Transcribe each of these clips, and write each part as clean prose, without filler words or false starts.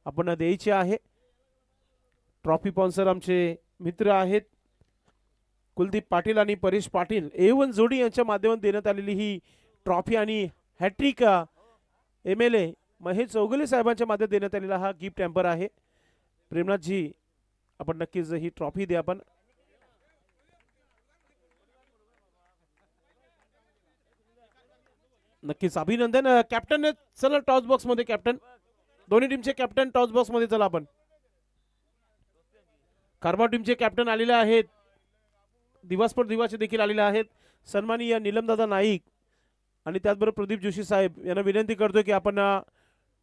आपण द्यायची आहे. ट्रॉफी स्पॉन्सर आमचे मित्र आहेत कुलदीप पाटील आणि परेश पाटील A1 जोडी यांच्या माध्यमातून देण्यात आलेली ही ट्रॉफी आणि हॅट्रिक MLA महेश चौगुले साहेबांच्या माध्यमातून देण्यात आलेला हा गिफ्ट हॅम्पर आहे. प्रेमनाथजी आपण नक्कीच ही ट्रॉफी द्या. आपण नक्कीच अभिनंदन. कॅप्टन चला टॉस बॉक्स मध्ये. कॅप्टन दोन्ही टीमचे कॅप्टन टॉस बॉक्स मध्ये चला. आपण कारभार टीमचे कॅप्टन आलेले आहेत. दिवसभर दिवाचे देखील आलेले आहेत. सन्माननीय निलमदादा नाईक आणि त्याचबरोबर प्रदीप जोशी साहेब यांना विनंती करतो की आपण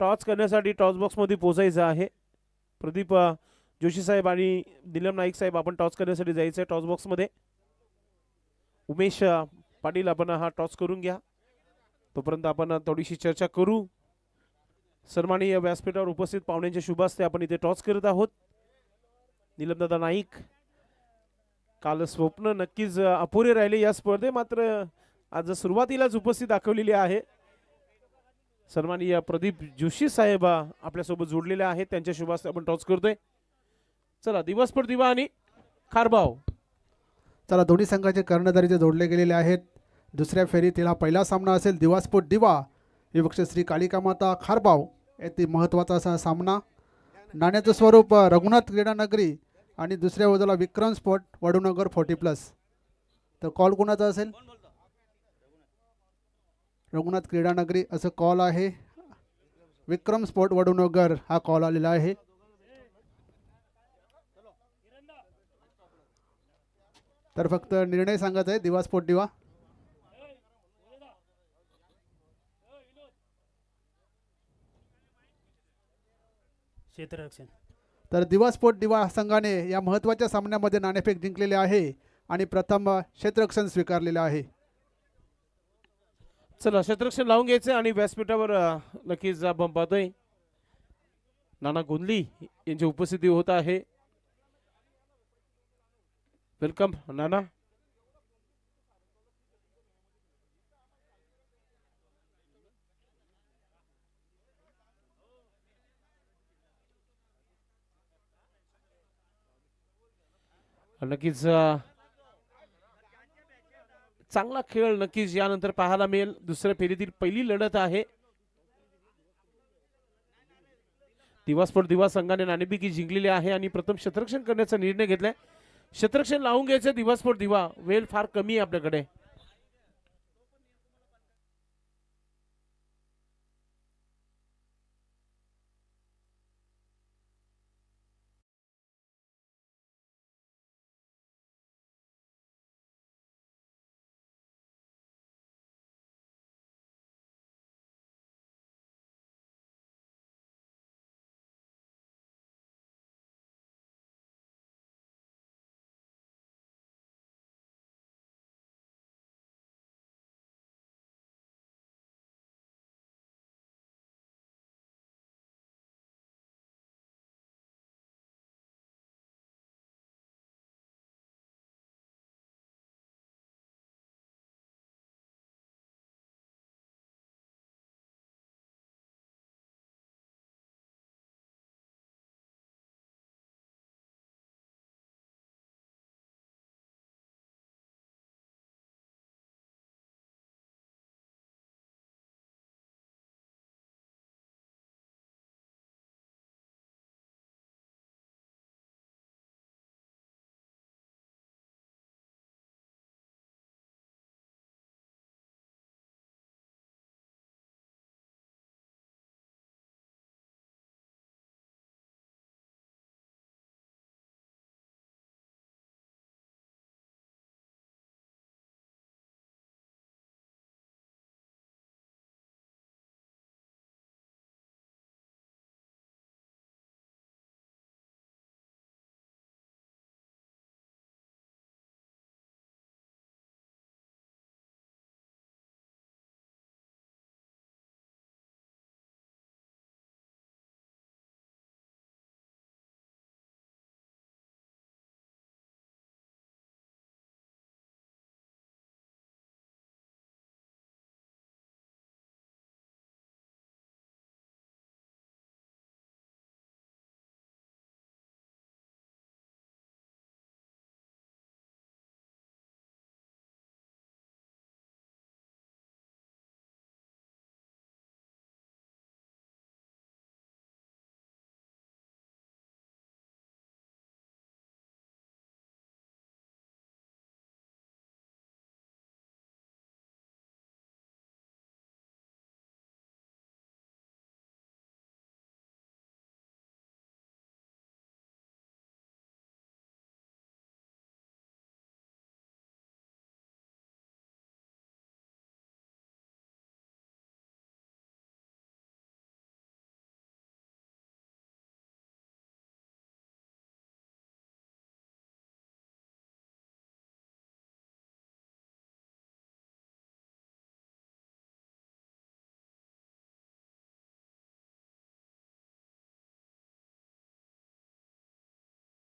टॉस करण्यासाठी टॉस बॉक्स मध्ये पोहोचायचं आहे. प्रदीप जोशी साहेब आणि निलम नाईक साहेब आपण टॉस करण्यासाठी जायचं आहे टॉस बॉक्स मध्ये. उमेश पाटील आपण हा टॉस करून घ्या. तोपर्यंत आपण थोडीशी चर्चा करू. सन्माननीय व्यासपीठावर उपस्थित पाहुण्यांच्या शुभ हस्ते आपण इथे टॉस करत आहोत. निलमदादा नाईक काल स्वप्न नक्कीच अपुरे राहिले या स्पर्धे, मात्र आज सुरुवातीलाच उपस्थित दाखवलेली आहे. सन्माननीय प्रदीप जोशी साहेब आपल्यासोबत जोडलेले आहेत. त्यांच्या शुभ हस्ते आपण टॉस करतोय. चला दिवसभर दिवा आणि खारबाव. चला दोन्ही संघाचे कर्णधारीचे जोडले गेलेले आहेत. दुसऱ्या फेरीतील हा पहिला सामना असेल. दिवास्फोट दिवा विपक्ष श्री कालिका माता खारबाव येथे महत्त्वाचा असा सामना. नाण्याचं स्वरूप रघुनाथ क्रीडा नगरी आणि दुसऱ्या बाजूला विक्रम स्पोर्ट वडूनगर 40+. तर कॉल कोणाचा असेल? रघुनाथ क्रीडा नगरी असं कॉल आहे. विक्रम स्पोर्ट वडूनगर हा कॉल आलेला आहे. तर फक्त निर्णय सांगायचा आहे. दिवास्फोट दिवा. क्षेत्ररक्षण. तर दिवास्फोट दिवा संघाने या महत्त्वाच्या सामन्यामध्ये नाणेफेक जिंकलेले आहे आणि प्रथम क्षेत्ररक्षण स्वीकारलेले आहे. चला क्षेत्ररक्षण लावून घ्यायचं आणि व्यासपीठावर नक्कीच आपण पाहतोय नाना गोंदली यांची उपस्थिती होत आहे. वेलकम नाना. नक्कीच चांगला खेळ नक्कीच यानंतर पाहायला मिळेल. दुसऱ्या फेरीतील पहिली लढत आहे. दिवास्फोट दिवा संघाने नाणेफेकी जिंकलेली आहे आणि प्रथम क्षेत्ररक्षण करण्याचा निर्णय घेतलाय. क्षेत्ररक्षण लावून घ्यायचं दिवास्फोट दिवा. वेळ फार कमी आहे आपल्याकडे.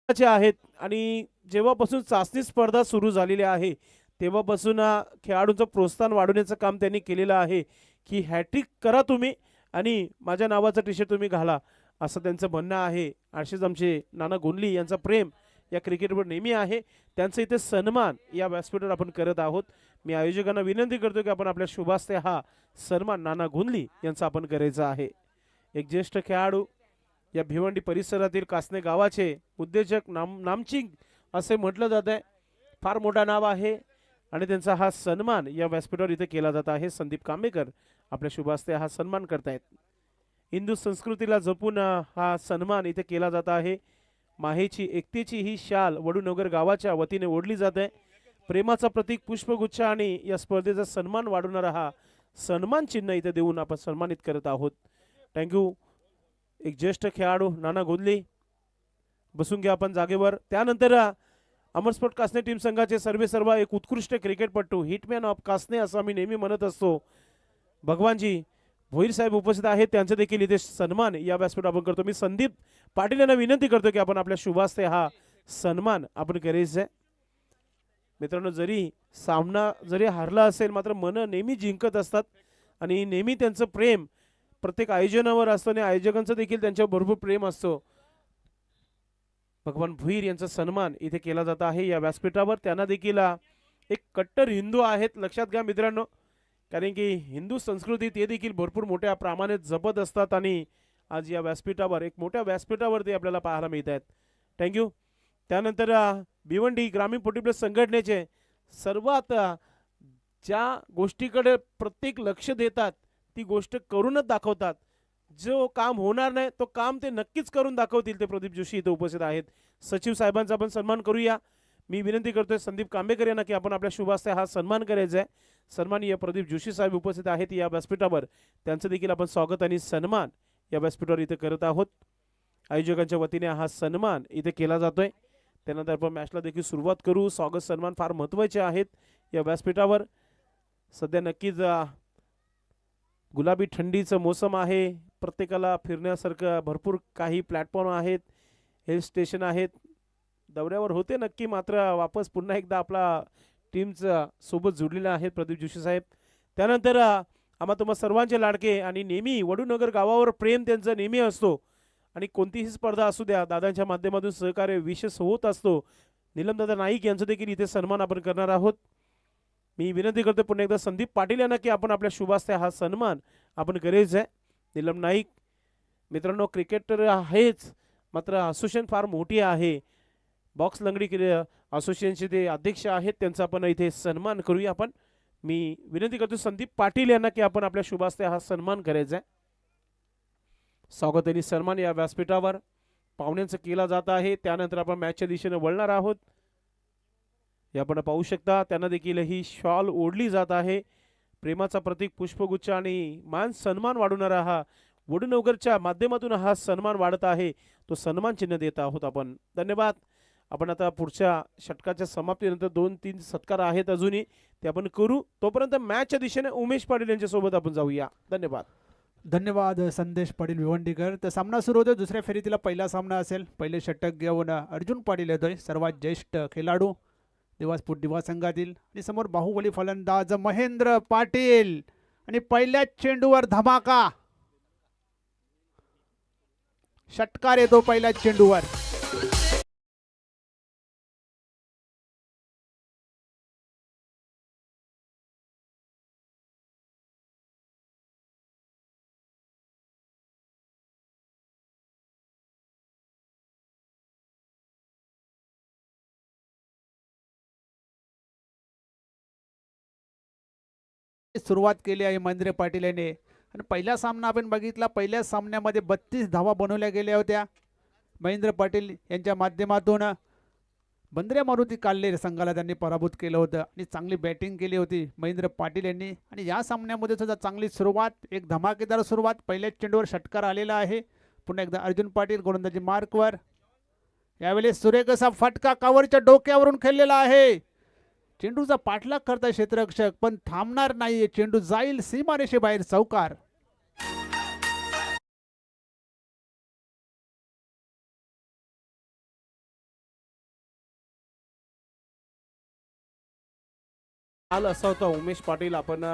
आहेत आणि जेव्हापासून चाचणी स्पर्धा सुरू झालेली आहे तेव्हापासून खेळाडूंचं प्रोत्साहन वाढवण्याचं काम त्यांनी केलेलं आहे की हॅट्रिक करा तुम्ही आणि माझ्या नावाचं टी शर्ट तुम्ही घाला असं त्यांचं म्हणणं आहे. असेच आमचे नाना गोंधली यांचा प्रेम या क्रिकेटवर नेहमी आहे. त्यांचा इथे सन्मान या व्यासपीठावर आपण करत आहोत. मी आयोजकांना विनंती करतो की आपण आपल्या शुभास्ते हा सन्मान नाना गोंधली यांचा आपण करायचा आहे. एक ज्येष्ठ खेळाडू या भिवंडी परिसरातील कासने गावाचे उद्योजक नामचिंग असे म्हटलं जात आहे. फार मोठा नाव आहे आणि त्यांचा हा सन्मान या व्यासपीठावर इथे केला जात आहे. संदीप कांबेकर आपल्या शुभास्ते हा सन्मान करतायत. हिंदू संस्कृतीला जपून हा सन्मान इथे केला जात आहे. माहेची एकतेची ही शाल वडूनगर गावाच्या वतीने ओढली जात आहे. प्रेमाचा प्रतीक पुष्पगुच्छ आणि या स्पर्धेचा सन्मान वाढवणारा हा सन्मान चिन्ह इथे देऊन आपण सन्मानित करत आहोत. थँक्यू. एक ज्येष्ठ खेळाडू नाना गोंधली बसून घ्या आपण जागेवर. त्यानंतर अमरस्पोर्ट कासने टीम संघाचे सर्व एक उत्कृष्ट क्रिकेटपटू हिटमॅन ऑफ कासने असं आम्ही नेहमी म्हणत असतो भगवानजी भोईर साहेब उपस्थित आहेत. त्यांचं देखील इथे सन्मान या व्यासपीठ आपण करतो. मी संदीप पाटील यांना विनंती करतो की आपण आपल्या शुभास्ते हा सन्मान आपण करायचं आहे. मित्रांनो जरी सामना जरी हारला असेल मात्र मन नेहमी जिंकत असतात आणि नेहमी त्यांचं प्रेम प्रत्येक आयोजनावर असतं आणि आयोजकांचं देखील त्यांच्यावर भरपूर प्रेम असतो. भगवान भोईर यांचा सन्मान इथे केला जात आहे या व्यासपीठावर. त्यांना देखील एक कट्टर हिंदू आहेत लक्षात घ्या मित्रांनो, कारण की हिंदू संस्कृती ते देखील भरपूर मोठ्या प्रमाणात जपत असतात आणि आज या व्यासपीठावर एक मोठ्या व्यासपीठावर ते आपल्याला पाहायला मिळत आहेत. थँक्यू. त्यानंतर भिवंडी ग्रामीण पोटी संघटनेचे सर्वात ज्या गोष्टीकडे प्रत्येक लक्ष देतात ती गोष्ट करूनच दाखवतात. जो काम होणार नाही तो काम ते नक्कीच करून दाखवतील. ते प्रदीप जोशी इथे उपस्थित आहेत. सचिव साहेबांचा आपण सन्मान करूया. मी विनंती करतोय संदीप कांबेकर यांना की आपण आपल्या शुभास्ते हा सन्मान करायचा आहे. सन्माननीय प्रदीप जोशी साहेब उपस्थित आहेत या व्यासपीठावर. त्यांचं देखील आपण स्वागत आणि सन्मान या व्यासपीठावर इथे करत आहोत. आयोजकांच्या वतीने हा सन्मान इथे केला जातोय. त्यानंतर आपण मॅचला देखील सुरुवात करू. स्वागत सन्मान फार महत्त्वाचे आहेत या व्यासपीठावर. सध्या नक्कीच गुलाबी थंडीचं मोसम आहे. प्रत्येकाला फिरण्यासारखं भरपूर काही प्लॅटफॉर्म आहेत, हिल स्टेशन आहेत. दौऱ्यावर होते नक्की मात्र वापस पुन्हा एकदा आपला टीमचं सोबत जुडलेला आहे प्रदीप जोशी साहेब. त्यानंतर आम्हा तुम्हा सर्वांचे लाडके आणि नेहमी वडूनगर गावावर प्रेम त्यांचं नेहमी असतो आणि कोणतीही स्पर्धा असू द्या दादांच्या माध्यमातून सहकार्य विशेष होत असतो. निलमदादा नाईक यांचं देखील इथे सन्मान आपण करणार आहोत. मी विनंती करतो पुन्हा एकदा संदीप पाटील यांना की आपण आपल्या शुभास्ते हा सन्मान आपण करायचा आहे. निलम नाईक मित्रांनो क्रिकेटर आहेच मात्र असोसिएशन फार मोठी आहे. बॉक्स लंगडी असोसिएशनचे ते अध्यक्ष आहेत. त्यांचा आपण इथे सन्मान करूया आपण. मी विनंती करतो संदीप पाटील यांना की आपण आपल्या शुभास्ते हा सन्मान करायचा आहे. स्वागत आणि सन्मान या व्यासपीठावर पाहुण्यांचं केला जात आहे. त्यानंतर आपण मॅचच्या दिशेने वळणार आहोत. हे आपण पाहू शकता त्यांना देखील ही शॉल ओढली जात आहे. प्रेमाचा प्रतीक पुष्पगुच्छ आणि मान सन्मान वाढवणारा हा वडूनगरच्या माध्यमातून हा सन्मान वाढत आहे. तो सन्मान चिन्ह देत आहोत आपण. धन्यवाद. आपण आता पुढच्या षटकाच्या समाप्तीनंतर 2-3 सत्कार आहेत अजूनही ते आपण करू. तोपर्यंत मॅचच्या दिशेने उमेश पाटील यांच्यासोबत आपण जाऊया. धन्यवाद. धन्यवाद संदेश पाटील भिवंडीकर. तर सामना सुरू होतो. दुसऱ्या फेरीतीला पहिला सामना असेल. पहिले षटक घेऊन अर्जुन पाटील येतोय सर्वात ज्येष्ठ खेळाडू दिवासपूर दिवा संघातील आणि समोर बाहुबली फलंदाज महेंद्र पाटील आणि पहिल्याच चेंडूवर धमाका. षटकार येतो पहिल्याच चेंडूवर. सुरुवात केली आहे महेंद्र पाटील यांनी आणि पहिला सामना आपण बघितला. पहिल्या सामन्यामध्ये 32 धावा बनवल्या गेल्या होत्या. महेंद्र पाटील यांच्या माध्यमातून बंद्रे मारुती काल्लेर संघाला त्यांनी पराभूत केलं होतं आणि चांगली बॅटिंग केली होती महेंद्र पाटील यांनी. आणि या सामन्यामध्ये सुद्धा चांगली सुरुवात, एक धमाकेदार सुरुवात. पहिल्याच चेंडूवर षटकार आलेला आहे. पुन्हा एकदा अर्जुन पाटील गोलंदाजी मार्कवर. यावेळेस सुरेख असा फटका कव्हरच्या डोक्यावरून खेळलेला आहे. चेंडूचा पाठलाग करता क्षेत्ररक्षक पण थांबणार नाहीये. चेंडू जाईल सीमारेषेबाहेर चौकार. काल असा होता उमेश पाटील आपण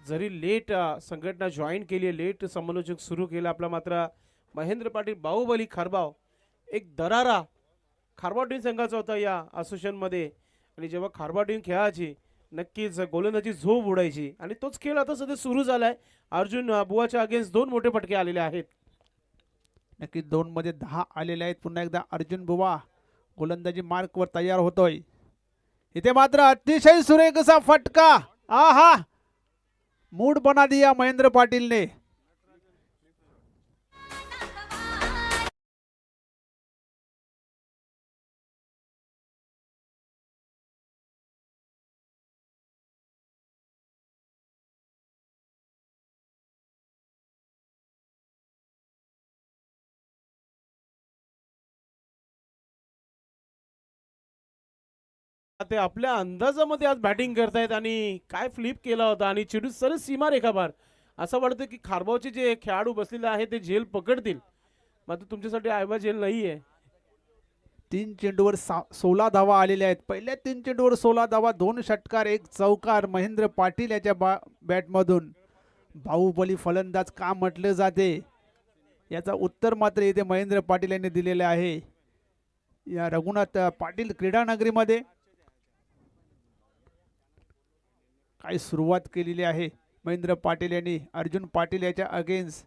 जरी लेट संघटना जॉईन केली लेट समालोचक सुरू केला आपला मात्र महेंद्र पाटील बाहुबली खारबाव एक दरारा खारबाव टीम संघाचा होता या असोसिएशन मध्ये आणि जेव्हा खारबाव टीम खेळायची नक्कीच गोलंदाजी झोप उडायची आणि तोच खेळ आता सध्या सुरू झालाय. अर्जुन बुवाच्या अगेन्स्ट 2 मोठे फटके आलेले आहेत. नक्कीच 2 मध्ये 10 आलेले आहेत. पुन्हा एकदा अर्जुन बुवा गोलंदाजी मार्कवर तयार होतोय. इथे मात्र अतिशय सुरेख असा फटका. आहा, मूड बना दिया महेंद्र पाटिल ने. ते आपल्या अंदाजामध्ये आज बॅटिंग करतायत आणि काय फ्लिप केला होता आणि चिडू सर सीमारेखा बार असं वाटतं की खारबावचे जे खेळाडू बसलेले आहेत ते झेल पकडतील मात्र तुमच्यासाठी आयबा झेल नाहीये. 3 चेंडूवर 16 धावा आलेल्या आहेत. पहिल्या 3 चेंडूवर 16 धावा, 2 षटकार, 1 चौकार महेंद्र पाटील याच्या बॅटमधून. बाहुबली फलंदाज का म्हटले जाते याचा उत्तर मात्र इथे महेंद्र पाटील यांनी दिलेले आहे या रघुनाथ पाटील क्रीडा नगरीमध्ये. काय सुरुवात केलेली आहे महेंद्र पाटील यांनी अर्जुन पाटील याच्या अगेन्स्ट.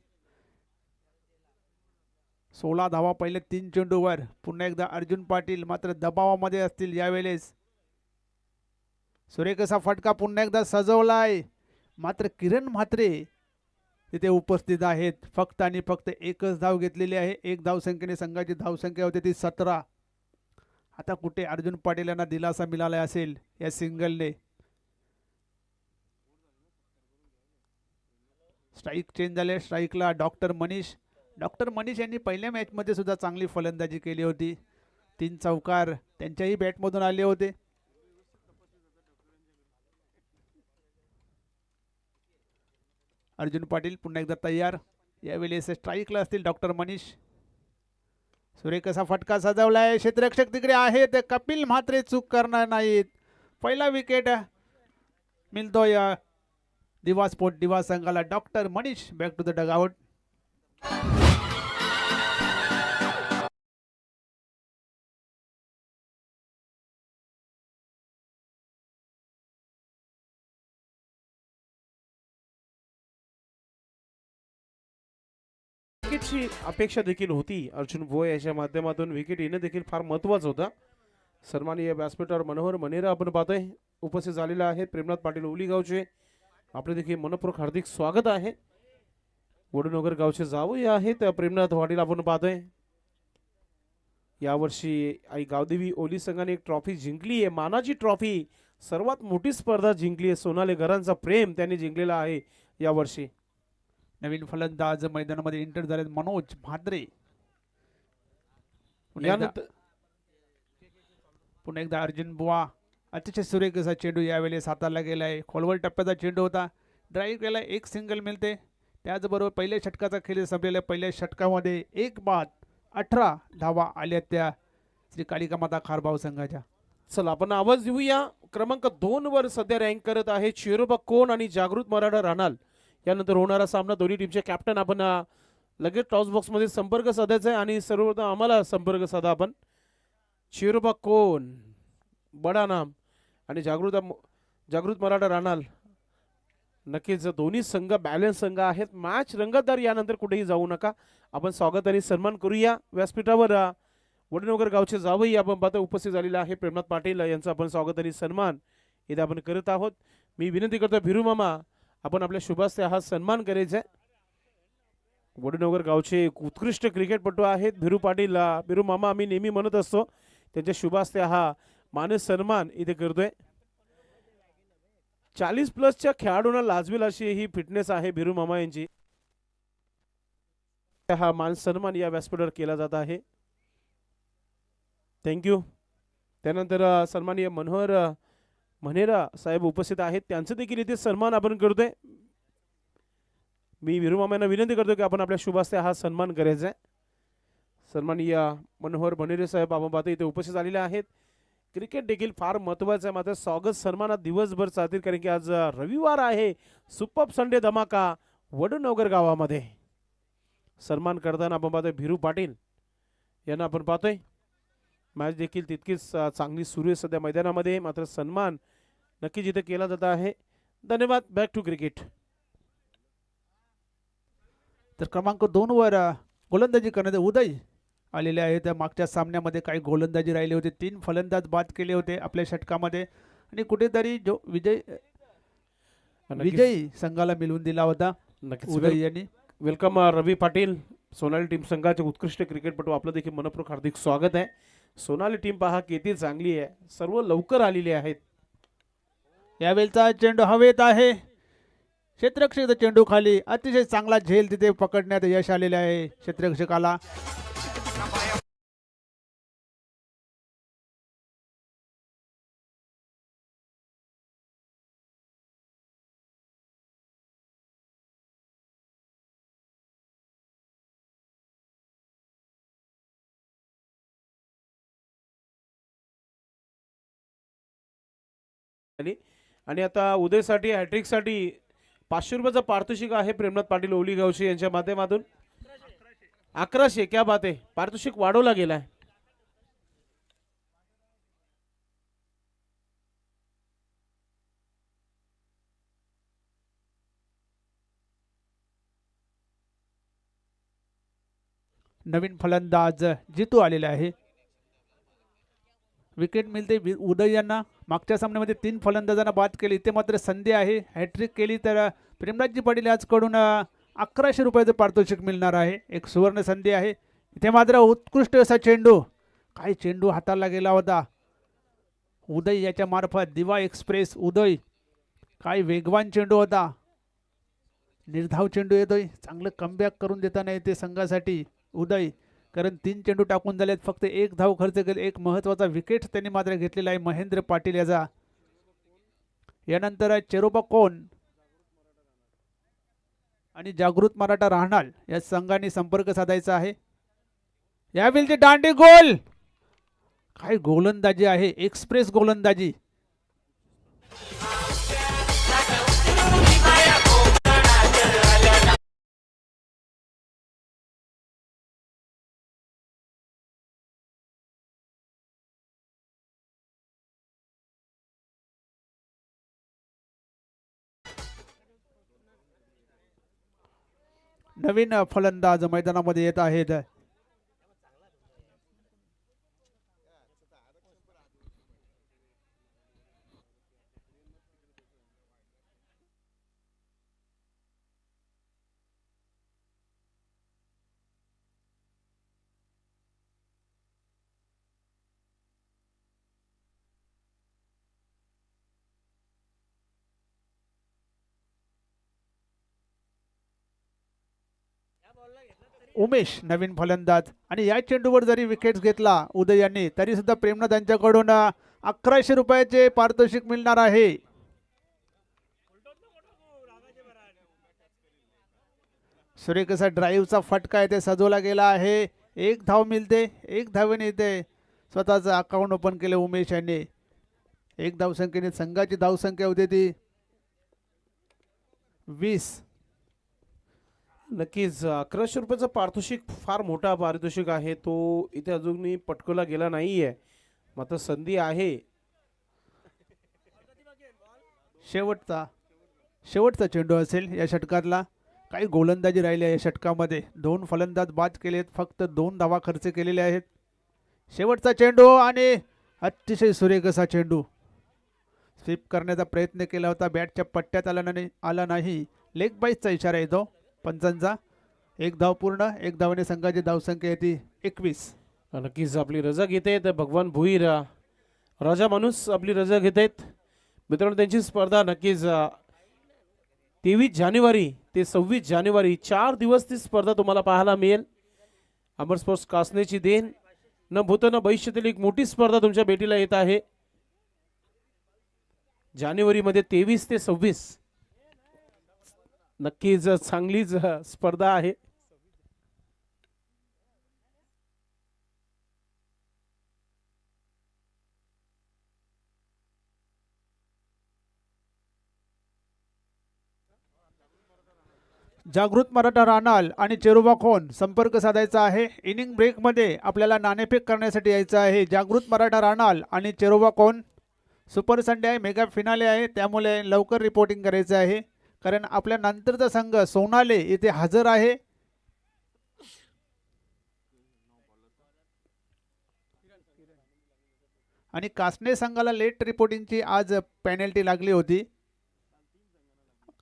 16 धावा पहिल्या 3 चेंडूवर. पुन्हा एकदा अर्जुन पाटील मात्र दबावामध्ये असतील यावेळेस. सुरेख असा फटका पुन्हा एकदा सजवलाय मात्र किरण म्हात्रे तिथे उपस्थित आहेत. फक्त आणि फक्त एकच धाव घेतलेली आहे. 1 धावसंख्येने संघाची धावसंख्या होती ती 17. आता कुठे अर्जुन पाटील यांना दिलासा मिळाला असेल या सिंगलने. स्ट्राईक चेंज झाले. स्ट्राईकला डॉक्टर मनीष यांनी पहिल्या मॅचमध्ये सुद्धा चांगली फलंदाजी केली होती. 3 चौकार त्यांच्याही बॅटमधून आले होते. अर्जुन पाटील पुन्हा एकदा तयार. यावेळेस स्ट्राईकला असतील डॉक्टर मनीष. सुरेख असा फटका सजवलाय. क्षेत्ररक्षक तिकडे आहेत. कपिल म्हात्रे चूक करणार नाहीत. पहिला विकेट मिळतो या दिवा स्पोर्ट दिवा संघाला. Doctor Manish back to the dugout. विकेटची अपेक्षा देखील होती. अर्जुन भोय याच्या माध्यमातून विकेट येणं देखील फार महत्त्वाचं होतं. सन्माननीय व्यासपीठावर मनोहर मनेरा आपण पाहतोय उपस्थित झालेला आहे. प्रेमनाथ पाटील उलीगावचे आपले देखील मनपूर्वक हार्दिक स्वागत आहे. वडूनगर गावचे जावई आहेत प्रेमनाथ पाटील आपण पाहतोय. यावर्षी आई गावदेवी ओली संघाने एक ट्रॉफी जिंकली आहे. मानाची ट्रॉफी सर्वात मोठी स्पर्धा जिंकली आहे. सोनाली घरांचा प्रेम त्यांनी जिंकलेला आहे यावर्षी. नवीन फलंदाज मैदानामध्ये एंटर झाले मनोज म्हात्रे. पुन्हा एकदा अर्जुन बुवा. अतिशय सुरेख असा चेंडू यावेळेस हाताला गेलाय. खोलवर टप्प्याचा चेंडू होता. ड्राईव्ह केला. 1 सिंगल मिळते. त्याचबरोबर पहिल्या षटकाचा खेळ संपलेल्या पहिल्या षटकामध्ये 1 बाद 18 धावा आल्या त्या श्री कालिका माता खारबाव संघाच्या. चला आपण आवाज देऊया. क्रमांक 2 वर सध्या रँक करत आहे चिरोबा कोण आणि जागृत मराठा राणाल. यानंतर होणारा सामना दोन्ही टीमचे कॅप्टन आपण लगेच टॉस बॉक्स मध्ये संपर्क साधायचा आहे आणि सर्वप्रथम आम्हाला संपर्क साधा आपण. चिरोबा कोण बडा नाम आणि जागृत मराठा राणाल. नक्कीच दोन्ही संघ बॅलन्स संघ आहेत. मॅच रंगतदार. यानंतर कुठेही जाऊ नका. आपण स्वागत आणि सन्मान करूया. व्यासपीठावर वडनगर गावचे जावई आपण पाहता उपस्थित झालेला आहे. प्रेमनाथ पाटील यांचा आपण स्वागत आणि सन्मान इथे आपण करत आहोत. मी विनंती करतो भिरू मामा आपण आपल्या शुभास्ते हा सन्मान करायचा आहे. वडनगर गावचे उत्कृष्ट क्रिकेटपटू आहेत भिरू पाटील. भिरू मामा आम्ही नेहमी म्हणत असतो त्यांच्या शुभास्ते हा मानस सन्मान इथे करतोय. 40+ खेळाडूंना लाजवेल अशी ही फिटनेस आहे भिरू मामा यांची. हा मान सन्मान या व्यासपीठावर केला जात आहे. थँक्यू. त्यानंतर सन्माननीय मनोहर मनेरा साहेब उपस्थित आहेत. त्यांचं देखील इथे सन्मान आपण करतोय. मी भिरू मामा यांना विनंती करतो की आपण आपल्या शुभास्ते हा सन्मान करायचा आहे. सन्माननीय मनोहर मनेरे साहेब आपण पाहतो इथे उपस्थित झालेले आहेत. क्रिकेट देखील फार महत्त्वाचं आहे. मात्र स्वागत सन्मानात दिवसभर चालतील कारण की आज रविवार आहे. सुपर संडे धमाका वडूनगर गावामध्ये सन्मान करताना आपण पाहतोय भिरू पाटील यांना आपण पाहतोय. मॅच देखील तितकीच चांगली सुरू आहे सध्या मैदानामध्ये. मात्र सन्मान नक्की जिथे केला जात आहे. धन्यवाद. Back to cricket. तर क्रमांक 2 वर गोलंदाजी करण्याचे उदय आलेले आहेत. मागच्या सामन्यामध्ये काही गोलंदाजी राहिली होती. 3 फलंदाज बाद केले होते आपल्या षटकामध्ये आणि कुठेतरी जो विजयी संघाला मिळवून दिला होता नक्कीच उदय यांनी. वेलकम रवी पाटील. सोनाली टीम संघाचे उत्कृष्ट क्रिकेटपटू आपलं देखील मनपूर्वक हार्दिक स्वागत आहे. सोनाली टीम पहा किती चांगली आहे. सर्व लवकर आलेली आहेत. यावेळचा चेंडू हवेत आहे. क्षेत्ररक्षक चेंडू खाली अतिशय चांगला झेल तिथे पकडण्यात यश आलेले आहे क्षेत्ररक्षकाला. आणि आता उदयसाठी हॅट्रिकसाठी 500 रुपयाचा पारितोषिक आहे प्रेमनाथ पाटील ओलीगावशी यांच्या माध्यमातून. 1100. क्या बात आहे. पारितोषिक वाढवला गेलाय. नवीन फलंदाज जितू आलेला आहे. विकेट मिळते उदय यांना. मागच्या सामन्यामध्ये 3 फलंदाजांना बाद केले. इथे मात्र संधी आहे. हॅट्रिक केली तर प्रेमराजजी पाटील याचकडून 1100 रुपयाचं पारितोषिक मिळणार आहे. एक सुवर्ण संधी आहे. इथे मात्र उत्कृष्ट असा चेंडू. काय चेंडू हाताला गेला होता उदय याच्या मार्फत. दिवा एक्सप्रेस उदय. काय वेगवान चेंडू होता. निर्धाव चेंडू येतोय. चांगलं कमबॅक करून देताना येते संघासाठी उदय. कारण 3 चेंडू टाकून झालेत. फक्त 1 धाव खर्च केले. एक महत्त्वाचा विकेट त्यांनी मात्र घेतलेला आहे महेंद्र पाटील याचा. यानंतर चेरोबा कोण आणि जागृत मराठा राहणार या संघाने संपर्क साधायचा आहे. यावेळी दांडी गोल. काय गोलंदाजी आहे. एक्सप्रेस गोलंदाजी. नवीन फलंदाज मैदानामध्ये येत आहेत. उमेश नवीन फलंदाज. आणि या चेंडूवर जरी विकेट घेतला उदय यांनी तरी सुद्धा प्रेमनाथ यांच्याकडून 1100 रुपयाचे पारितोषिक मिळणार आहे. सुरेख असा ड्राईव्हचा फटका इथे सजवला गेला आहे. 1 धाव मिळते. 1 धावेने इथे स्वतःचं अकाउंट ओपन केले उमेश यांनी. 1 धावसंख्येने संघाची धावसंख्या होती ती 20. नक्कीच 1100 रुपयाचं पारितोषिक फार मोठा पारितोषिक आहे. तो इथे अजूनही पटकवला गेला नाहीये. मात्र संधी आहे. शेवटचा चेंडू असेल या षटकातला. काही गोलंदाजी राहिली आहे या षटकामध्ये. 2 फलंदाज बाद केलेत. फक्त 2 धावा खर्च केलेले आहेत. शेवटचा चेंडू आणि अतिशय सुरेख असा चेंडू. स्वीप करण्याचा प्रयत्न केला होता. बॅटच्या पट्ट्यात आला नाही. लेग बाईसचा इशारा येतो पंचांचा. 1 धाव पूर्ण. 1 धावाने संघाची धावसंख्या येते 21. नक्कीच आपली रजा घेत आहेत भगवान भुईर. राजा माणूस आपली रजा घेत आहेत. मित्रांनो त्यांची स्पर्धा नक्कीच 23 जानेवारी ते 26 जानेवारी 4 दिवस ती स्पर्धा तुम्हाला पाहायला मिळेल. अमर स्पोर्ट्स कासनेची देण न भूत न भविष्यातील एक मोठी स्पर्धा तुमच्या भेटीला येत आहे. जानेवारीमध्ये 23 ते 26 नक्कीच चांगलीच स्पर्धा आहे. जागृत मराठा रानाल आणि चेरोबा खोन संपर्क साधायचा आहे. इनिंग ब्रेकमध्ये आपल्याला नाणेफेक करण्यासाठी यायचं आहे. जागृत मराठा रानाल आणि चेरोबा खोन सुपर संडे आहे, मेगा फिनाले आहे, त्यामुळे लवकर रिपोर्टिंग करायचं आहे, कारण आपल्या नंतरचा संघ सोनाले इथे हजर आहे. आणि कासने संघाला लेट रिपोर्टिंगची आज पेनल्टी लागली होती.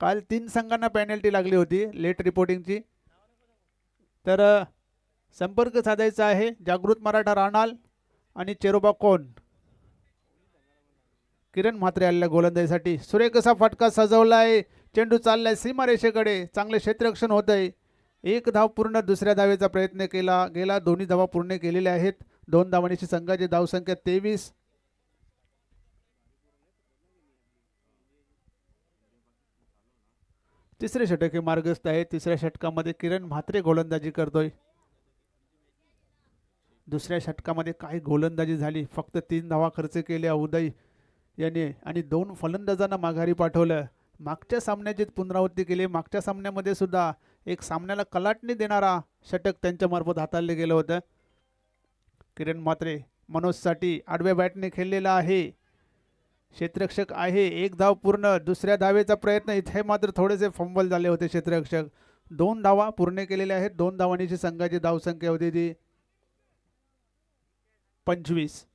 काल 3 संघांना पेनल्टी लागली होती लेट रिपोर्टिंगची. तर संपर्क साधायचा आहे जागृत मराठा राणाल आणि चेरोबा कोण. किरण म्हात्रे आलेल्या गोलंदाजीसाठी. सुरेख असा फटका सजवलाय, चेंडू चाललाय सीमारेषेकडे, चांगले क्षेत्ररक्षण होत आहे. 1 धाव पूर्ण, दुसऱ्या धावेचा प्रयत्न केला गेला, दोन्ही धावा पूर्ण केलेल्या आहेत. 2 धावांची संघाची धावसंख्या 23. तिसरे षटक हे मार्गस्थ आहे. तिसऱ्या षटकामध्ये किरण म्हात्रे गोलंदाजी करतोय. दुसऱ्या षटकामध्ये काय गोलंदाजी झाली, फक्त 3 धावा खर्च केल्या उदय याने आणि 2 फलंदाजांना माघारी पाठवलं. मागच्या सामन्याची पुनरावृत्ती केली. मागच्या सामन्यामध्ये सुद्धा एक सामन्याला कलाटणी देणारा षटक त्यांच्यामार्फत हाताळलं गेलं होतं. किरण म्हात्रे मनोजसाठी आडव्या बॅटने खेळलेला आहे, क्षेत्ररक्षक आहे. 1 धाव पूर्ण, दुसऱ्या धावेचा प्रयत्न, इथे मात्र थोडेसे फंबल झाले होते क्षेत्ररक्षक. 2 धावा पूर्ण केलेल्या आहेत. 2 धावांची संघाची धावसंख्या होती ती 25.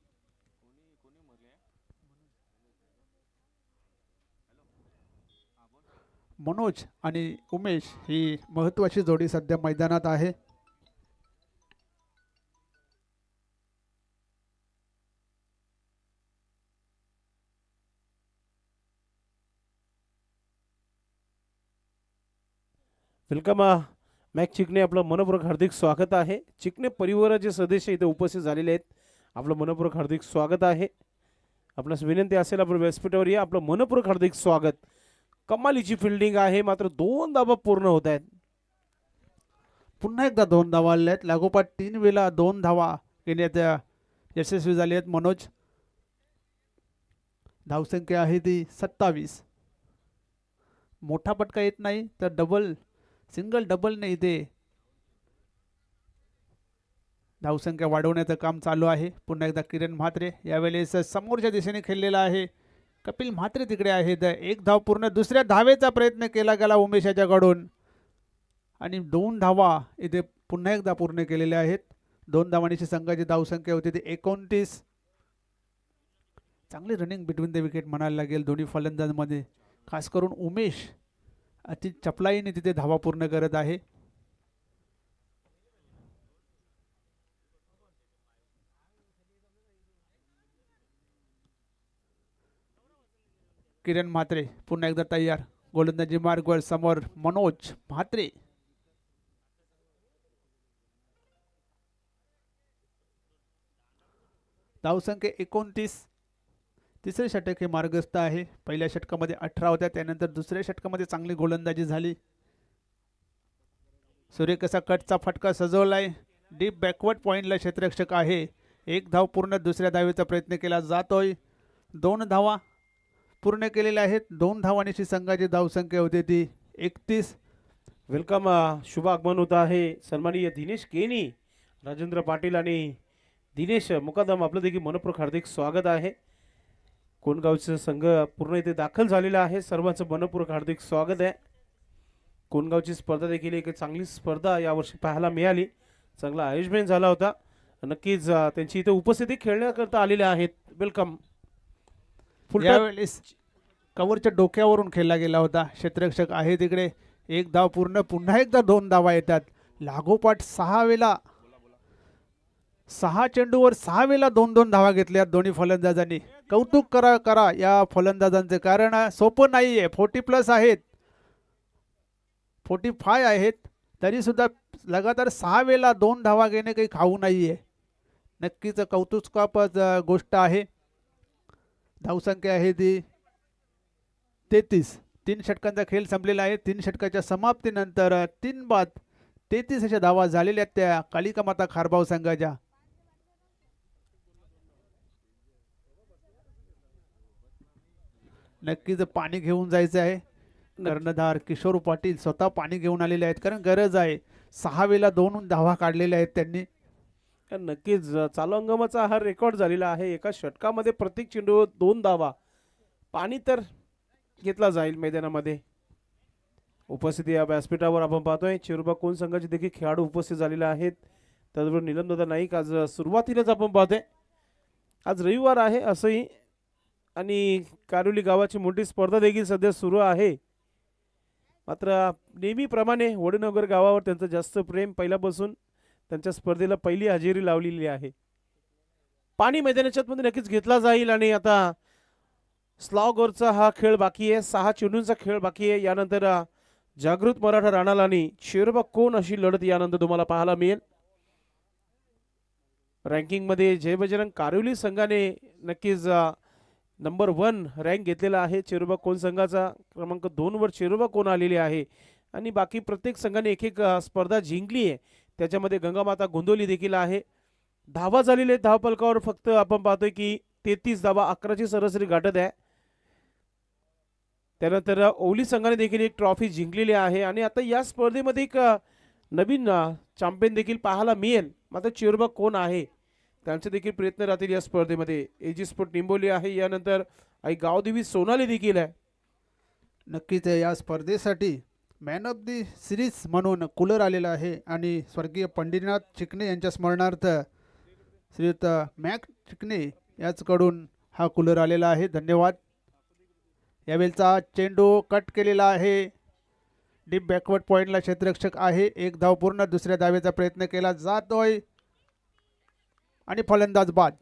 मनोज आणि उमेश ही महत्त्वाची जोडी सध्या मैदानात आहे. वेलकम मॅक चिकणे, आपलं मनपूर्वक हार्दिक स्वागत आहे. चिकणे परिवाराचे सदस्य इथे उपस्थित झालेले आहेत, आपलं मनपूर्वक हार्दिक स्वागत आहे. आपणास विनंती असेल आपण व्यासपीठावर या, आपलं मनपूर्वक हार्दिक स्वागत. कमालीची फिल्डिंग आहे, मात्र 2 धावा पूर्ण होत आहेत. पुन्हा एकदा 2 धावा आल्या आहेत. लागोपाठ 3 वेळा 2 धावा घेण्यात यशस्वी झाले आहेत मनोज. धावसंख्या आहे ती 27. मोठा पटका येत नाही तर डबल, सिंगल डबलने इथे धावसंख्या वाढवण्याचं काम चालू आहे. पुन्हा एकदा किरण म्हात्रे यावेळेस समोरच्या दिशेने खेळलेला आहे. कपिल म्हात्रे तिकडे आहेत. 1 धाव पूर्ण, दुसऱ्या धावेचा प्रयत्न केला गेला उमेश याच्याकडून आणि 2 धावा इथे पुन्हा एकदा पूर्ण केलेल्या आहेत. 2 धावांची संघाची धावसंख्या होती ती 29. चांगली रनिंग बिटवीन द विकेट म्हणायला लागेल दोन्ही फलंदाजांमध्ये. खास करून उमेश अति चपलाईने तिथे धावा पूर्ण करत आहे. किरण म्हात्रे पुन्हा एकदा तयार. गोलंदाजी मार्गवर समोर मनोज म्हात्रे. धावसंख्या 29. तिसरे षटक हे मार्गस्थ आहे. पहिल्या षटकामध्ये 18 होत्या, त्यानंतर दुसऱ्या षटकामध्ये चांगली गोलंदाजी झाली. सुरेख असा कटचा फटका सजवलाय. डीप बॅकवर्ड पॉइंटला क्षेत्ररक्षक आहे. 1 धाव पूर्ण, दुसऱ्या धावेचा प्रयत्न केला जातोय. 2 धावा पूर्ण केलेल्या आहेत. 2 धावांची संघाची धावसंख्या होती ती 31. वेलकम, शुभ आगमन होत आहे. सन्माननीय दिनेश केनी, राजेंद्र पाटील आणि दिनेश मुकादम, आपलं देखील मनपूर्वक हार्दिक स्वागत आहे. कोणगावचा संघ पूर्ण इथे दाखल झालेला आहे. सर्वांचं मनपूर्वक हार्दिक स्वागत आहे. कोणगावची स्पर्धा देखील एक चांगली स्पर्धा यावर्षी पाहायला मिळाली. चांगला आयोजन झाला होता. नक्कीच त्यांची इथे उपस्थिती खेळण्याकरता आलेल्या आहेत. वेलकम. यावेळेस कव्हरच्या डोक्यावरून खेळला गेला होता. क्षेत्ररक्षक आहे तिकडे. 1 धाव पूर्ण, पुन्हा एकदा 2 धावा येतात. लागोपाठ 6 वेळा 6 चेंडूवर 6 वेळा 2-2 धावा घेतल्या दोन्ही फलंदाजांनी. कौतुक करा या फलंदाजांचे, कारण सोपं नाही आहे. 40+ आहेत, 45 आहेत, तरी सुद्धा लगातार 6 वेळा 2 धावा घेणे काही खाऊ नाही आहे. नक्कीच कौतुकास्पद गोष्ट आहे. धावसंख्या आहे ती 33. 3 षटकांचा खेळ संपलेला आहे. 3 षटकाच्या समाप्तीनंतर 3 बाद 33 अशा धावा झालेल्या आहेत त्या कालिका माता खारबाव संघाच्या. नक्कीच पाणी घेऊन जायचं आहे. कर्णधार किशोर पाटील स्वतः पाणी घेऊन आलेले आहेत, कारण गरज आहे. 6 वेळेला 2 धावा काढलेल्या आहेत त्यांनी. नक्कीच चालू हंगामाचा हा रेकॉर्ड झालेला आहे. एका षटकामध्ये प्रत्येक चेंडूवर 2 धावा. पाणी तर घेतला जाईल मैदानामध्ये. उपस्थिती या व्यासपीठावर आपण पाहतोय चिरुबा कोण संघाचे देखील खेळाडू उपस्थित झालेले आहेत. त्याचबरोबर निलमदादा नाईक आज सुरुवातीलाच आपण पाहतोय. आज रविवार आहे असंही आणि कारुली गावाची मोठी स्पर्धा देखील सध्या सुरू आहे. मात्र नेहमीप्रमाणे वडनगर गावावर त्यांचं जास्त प्रेम पहिल्यापासून त्यांच्या स्पर्धेला पहिली हजेरी लावलेली आहे. पाणी मैदानाच्या मध्ये नक्कीच घेतला जाईल आणि आता स्लॉगरचा हा खेळ बाकी आहे. 6 चेंडूंचा खेळ बाकी आहे. यानंतर जागृत मराठा राणाला आणि शेरबा कोण अशी लढत यानंतर तुम्हाला पाहायला मिळेल. रँकिंगमध्ये जय बजरंग कारिवली संघाने नक्कीच नंबर 1 रँक घेतलेला आहे. चेरुबा कोण संघाचा क्रमांक 2 वर चेरुबा कोण आलेली आहे आणि बाकी प्रत्येक संघाने एक एक स्पर्धा जिंकली आहे. त्याच्यामध्ये गंगामाता गोंदवली देखील आहे. धावा झालेले आहेत धावपलकावर फक्त आपण पाहतोय की 33 धावा 11ची सरासरी गाठत आहे. त्यानंतर ओवली संघाने देखील एक ट्रॉफी जिंकलेली आहे आणि आता या स्पर्धेमध्ये एक नवीन चॅम्पियन देखील पाहायला मिळेल. मात्र चेरुबा कोण आहे त्यांचे देखील प्रयत्न राहतील या स्पर्धेमध्ये. एजी स्पोर्ट निंबोली आहे. यानंतर आई गावदेवी सोनाली देखील आहे. नक्कीच या स्पर्धेसाठी मॅन ऑफ दी सिरीज म्हणून कूलर आलेला आहे आणि स्वर्गीय पंढरीनाथ चिकणे यांच्या स्मरणार्थ श्रीयुत मॅक चिकणे याचकडून हा कूलर आलेला आहे. धन्यवाद. यावेळचा चेंडू कट केलेला आहे. डीप बॅकवर्ड पॉईंटला क्षेत्ररक्षक आहे. 1 धाव पूर्ण. दुसऱ्या धावेचा प्रयत्न केला जातोय आणि फलंदाज बाद.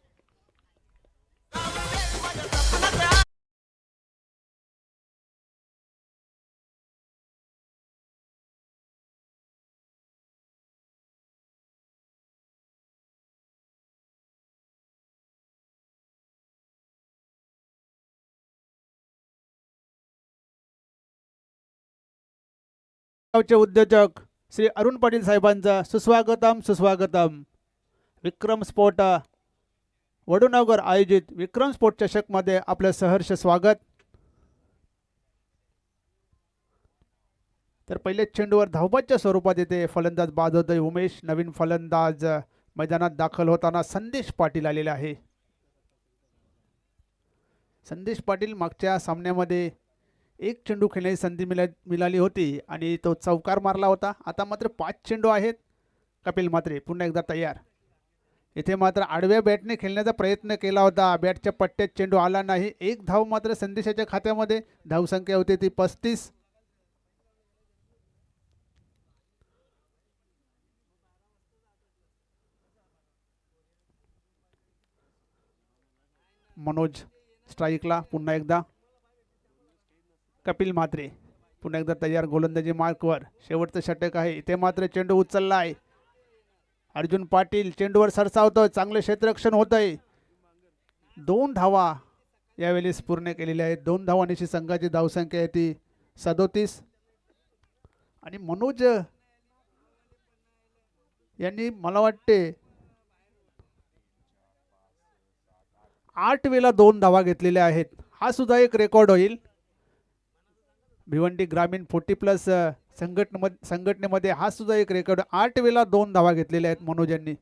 गावचे उद्योजक श्री अरुण पाटील साहेबांचं सुस्वागतम सुस्वागतम. विक्रम स्पोर्ट वडूनगर आयोजित विक्रम स्पोर्ट चषकमध्ये आपलं सहर्ष स्वागत. तर पहिले चेंडूवर धावबाच्या स्वरूपात येते. फलंदाज बाद होतोय उमेश. नवीन फलंदाज मैदानात दाखल होताना संदेश पाटील आलेले आहे. संदेश पाटील मागच्या सामन्यामध्ये एक चेंडू खेळण्याची संधी मिळाली होती आणि तो चौकार मारला होता. आता मात्र 5 चेंडू आहेत. कपिल म्हात्रे पुन्हा एकदा तयार. इथे मात्र आडव्या बॅटने खेळण्याचा प्रयत्न केला होता. बॅटच्या पट्ट्यात चेंडू आला नाही. 1 धाव मात्र संदेशाच्या खात्यामध्ये. धावसंख्या होती ती 35. मनोज स्ट्राईकला पुन्हा एकदा. कपिल म्हात्रे पुन्हा एकदा तयार गोलंदाजी मार्कवर. शेवटचं षटक आहे. इथे मात्र चेंडू उचलला आहे. अर्जुन पाटील चेंडूवर सरसावतोय. चांगले क्षेत्ररक्षण होतंय. 2 धावा यावेळेस पूर्ण केलेल्या आहेत. 2 धावांची संघाची धावसंख्या आहे ती 37. आणि मनोज यांनी मला वाटते 8 वेळेला 2 धावा घेतलेल्या आहेत. हा सुद्धा एक रेकॉर्ड होईल. भिवंडी ग्रामीण 40+ संघटनेमध्ये हा सुद्धा एक रेकॉर्ड. 8 वेळेला 2 धावा घेतलेल्या आहेत मनोज यांनी.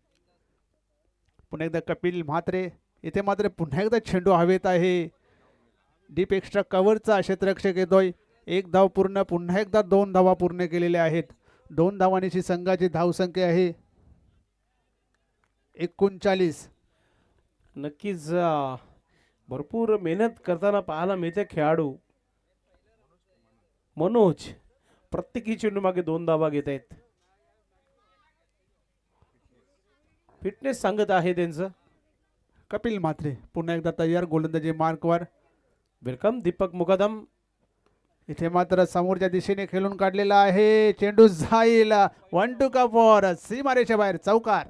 पुन्हा एकदा कपिल म्हात्रे. इथे मात्र पुन्हा एकदा चेंडू हवेत आहे. डीप एक्स्ट्रा कव्हरचा क्षेत्ररक्षक येतोय. 1 धाव पूर्ण. पुन्हा एकदा 2 धावा पूर्ण केलेल्या आहेत. 2 धावांची संघाची धावसंख्या आहे 39. नक्कीच भरपूर मेहनत करताना पाहायला मिळते खेळाडू. मनोज प्रत्येकी चेंडू मागे 2 धावा घेत आहेत. फिटनेस सांगत आहे त्यांचं. कपिल म्हात्रे पुन्हा एकदा तयार गोलंदाजी मार्कवर. वेलकम दीपक मुकादम. इथे मात्र समोरच्या दिशेने खेळून काढलेला आहे. चेंडू जाईल 1-2 का फॉर सीमारेषेच्या बाहेर. चौकार.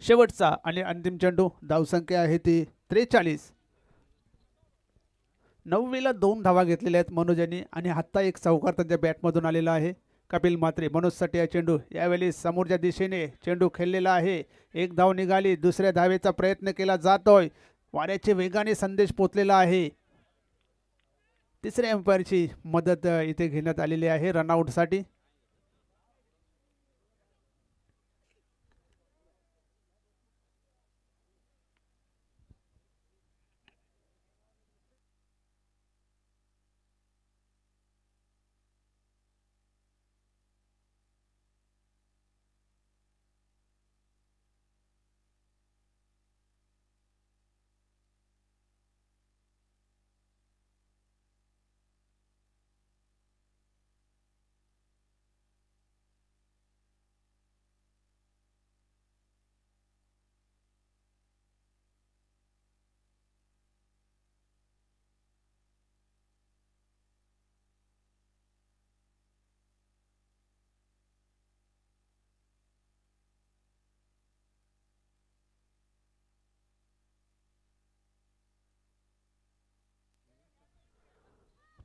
शेवटचा आणि अंतिम चेंडू. धावसंख्या आहे ती 43. 9वीला 2 धावा घेतलेल्या आहेत मनोज यांनी आणि आत्ता एक चौकार त्यांच्या बॅटमधून आलेला आहे. कपिल म्हात्रे मनोजसाठी हा चेंडू. यावेळी समोरच्या दिशेने चेंडू खेळलेला आहे. एक धाव निघाली. दुसऱ्या धावेचा प्रयत्न केला जातोय. वाऱ्याचे वेगाने संदेश पोचलेला आहे. तिसऱ्या अंपायरची मदत इथे घेण्यात आलेली आहे रनआउटसाठी.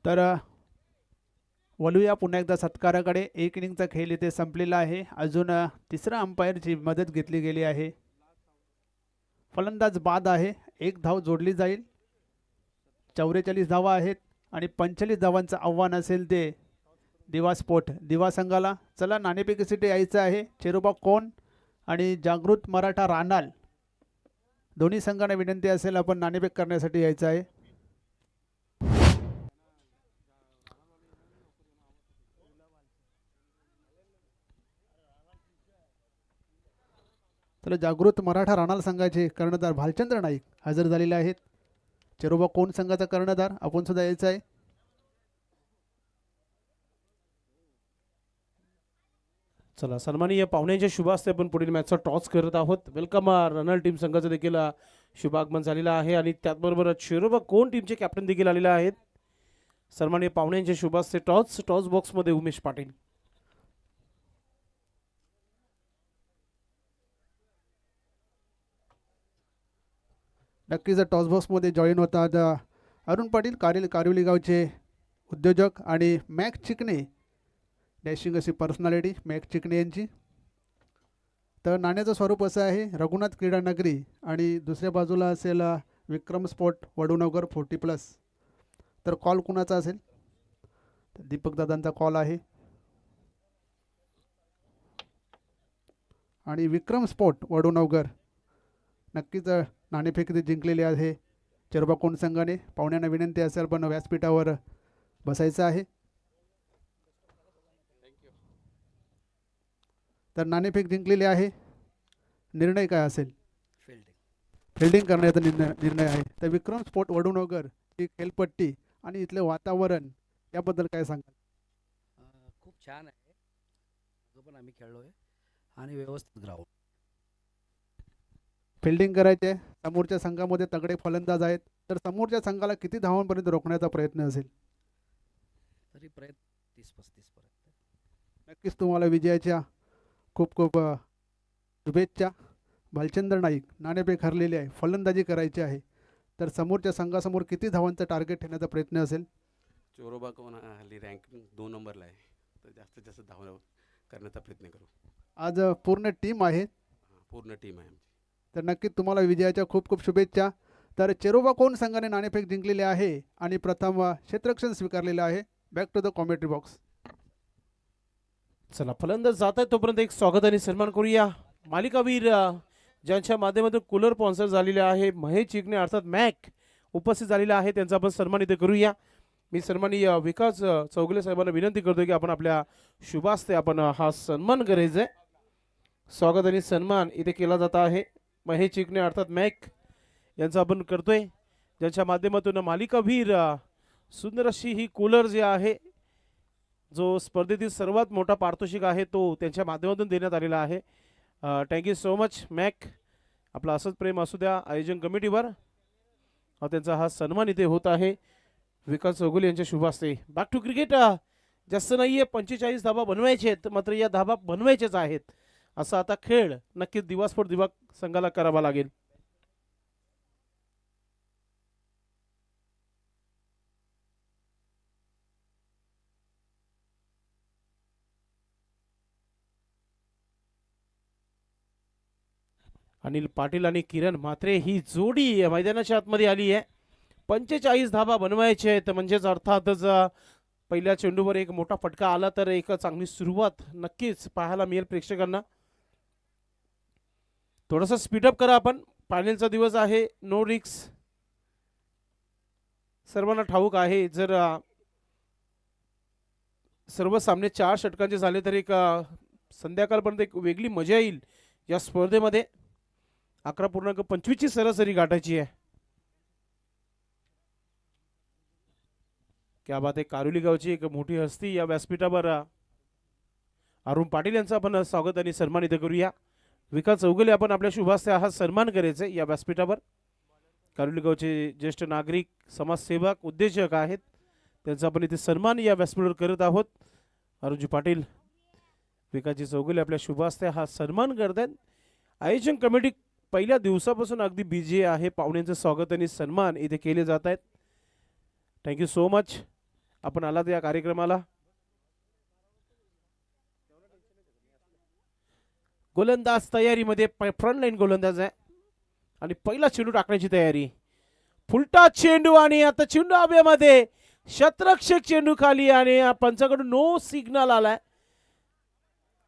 तर वळूया पुन्हा एकदा सत्काराकडे. एक इनिंगचा खेळ इथे संपलेला आहे. अजून तिसरा अंपायरची मदत घेतली गेली आहे. फलंदाज बाद आहे. एक धाव जोडली जाईल. 44 धावा आहेत आणि 45 धावांचं आव्हान असेल ते दिवा स्पोर्ट दिवा संघाला. चला नाणेफेकीसाठी यायचं आहे. चेरोबा कोण आणि जागृत मराठा रानाल दोन्ही संघांना विनंती असेल आपण नाणेफेक करण्यासाठी यायचं आहे. तर जागृत मराठा राणाल संघाचे कर्णधार भालचंद्र नाईक हजर झालेले आहेत. चेरोबा कोण संघाचा कर्णधार आपण सुद्धा यायचं आहे. चला सन्माननीय पाहुण्यांच्या शुभ हस्ते आपण पुढील मॅचचा टॉस करत आहोत. वेलकम रनर टीम संघाचं देखील शुभागमन झालेलं आहे आणि त्याचबरोबर चेरोबा कोण टीमचे कॅप्टन देखील आलेले आहेत. सन्माननीय पाहुण्यांच्या शुभ हस्ते टॉस बॉक्समध्ये उमेश पाटील. नक्कीच टॉस बॉक्समध्ये जॉईन होतात अरुण पाटील कारिवली गावचे उद्योजक आणि मॅक चिकणे डॅशिंग अशी पर्सनॅलिटी मॅक चिकणे यांची. तर नाण्याचं स्वरूप असं आहे रघुनाथ क्रीडा नगरी आणि दुसऱ्या बाजूला असेल विक्रम स्पोर्ट वडूनगर 40+. तर कॉल कुणाचा असेल तर दीपक दादांचा कॉल आहे आणि विक्रम स्पोर्ट वडूनगर नक्कीच नाणेफेक जिंकलेली आहे चेरोबा कोण संघाने. पाहुण्यांना विनंती असेल पण व्यासपीठावर बसायचं आहे. तर नाणेफेक जिंकलेली आहे. निर्णय काय असेल? फिल्डिंग करण्याचा निर्णय आहे. तर विक्रम स्पोर्ट वडूनगर ही खेळपट्टी आणि इथले वातावरण याबद्दल काय सांगाल? खूप छान आहे. पण आम्ही खेळलोय आणि व्यवस्थित ग्राउंड. फिल्डिंग करायचे. समोरच्या संघामध्ये तगडे फलंदाज आहेत. तर समोरच्या संघाला किती धावांपर्यंत रोखण्याचा प्रयत्न असेल? तरी प्रयत्न 30-35 पर्यंत. नक्कीच तुम्हाला विजयाच्या खूप खूप शुभेच्छा. भालचंद्र नाईक नाणेफेक हरलेले आहे. फलंदाजी करायची आहे. तर समोरच्या संघासमोर किती धावांचा टार्गेट ठेवण्याचा प्रयत्न असेल? चोरोबा कोण हल्ली रँकिंग 2 नंबरला आहे. तर जास्तीत जास्त धावा करण्याचा प्रयत्न करू. आज पूर्ण टीम आहे. पूर्ण टीम आहे आमची. तर नक्कीच तुम्हाला विजयाच्या खूप खूप शुभेच्छा. तर चेरोबा कोण संघाने नाणेफेक जिंकलेली आहे आणि प्रथम क्षेत्ररक्षण स्वीकारलेलं आहे. Back to the commentary box. चला फलंदाज जात आहे तोपर्यंत एक स्वागत आणि सन्मान करूया. मालिकावीर ज्यांच्या माध्यमातून कूलर स्पॉन्सर झालेले आहे महेश चिकणे अर्थात मॅक उपस्थित झालेला आहे त्यांचा आपण सन्मान इथे करूया. मी सन्माननीय विकास चौगुले साहेबांना विनंती करतो की आपण आपल्या शुभास्ते आपण हा सन्मान करायचा आहे. स्वागत आणि सन्मान इथे केला जात आहे. महेश चिकणे अर्थात मॅक यांचा आपण करतोय ज्यांच्या माध्यमातून मालिकावीर सुंदर अशी ही कूलर जे आहे जो स्पर्धेतील सर्वात मोठा पारितोषिक आहे तो त्यांच्या माध्यमातून देण्यात आलेला आहे. Thank you so much Mac. आपला असंच प्रेम असू द्या आयोजन कमिटीवर. त्यांचा हा सन्मान इथे होत आहे विकास चौगुले यांच्या शुभ हस्ते. Back to cricket. जास्त नाहीये 45 धाबा बनवायचे आहेत मात्र या धाबा बनवायचेच आहेत असा आता खेळ नक्कीच दिवा स्पोर्ट दिवा संघाला करावा लागेल. अनिल पाटील आणि किरण म्हात्रे ही जोडी मैदानाच्या आतमध्ये आली आहे. 45 धाबा बनवायचे आहेत, म्हणजेच अर्थातच पहिल्या चेंडूवर एक मोठा फटका आला तर एक चांगली सुरुवात नक्कीच पाहायला मिळेल प्रेक्षकांना. थोडंसं स्पीडअप करा आपण. फायनलचा दिवस आहे, नो रिक्स. सर्वांना ठाऊक आहे जर सर्व सामने 4 षटकांचे झाले तर एक संध्याकाळपर्यंत एक वेगळी मजा येईल या स्पर्धेमध्ये. 11.25 ची सरासरी गाठायची आहे. क्या बात आहे. कारुली गावची एक मोठी हस्ती या व्यासपीठावर अरुण पाटील यांचं आपण स्वागत आणि सन्मानित करूया. विकास चौगुले आपण आपल्या शुभास्ते हा सन्मान करायचे या व्यासपीठावर. कारुली गावचे ज्येष्ठ नागरिक, समाजसेवक, उद्योजक आहेत, त्यांचा आपण इथे सन्मान या व्यासपीठावर करत आहोत. अरुणजी पाटील, विकासजी चौगुले आपल्या शुभास्ते हा सन्मान करतात. आयोजन कमिटी पहिल्या दिवसापासून अगदी बिझी आहे. पाहुण्यांचं स्वागत आणि सन्मान इथे केले जात आहेत. थँक्यू सो मच आपण आलात या कार्यक्रमाला. गोलंदाज तयारीमध्ये, फ्रंट लाईन गोलंदाज आहे आणि पहिला चेंडू टाकण्याची तयारी. फुलटा चेंडू आणि आता चेंडू हवेमध्ये, शतरक्षक चेंडू खाली आणि पंचाकडून नो सिग्नल आलाय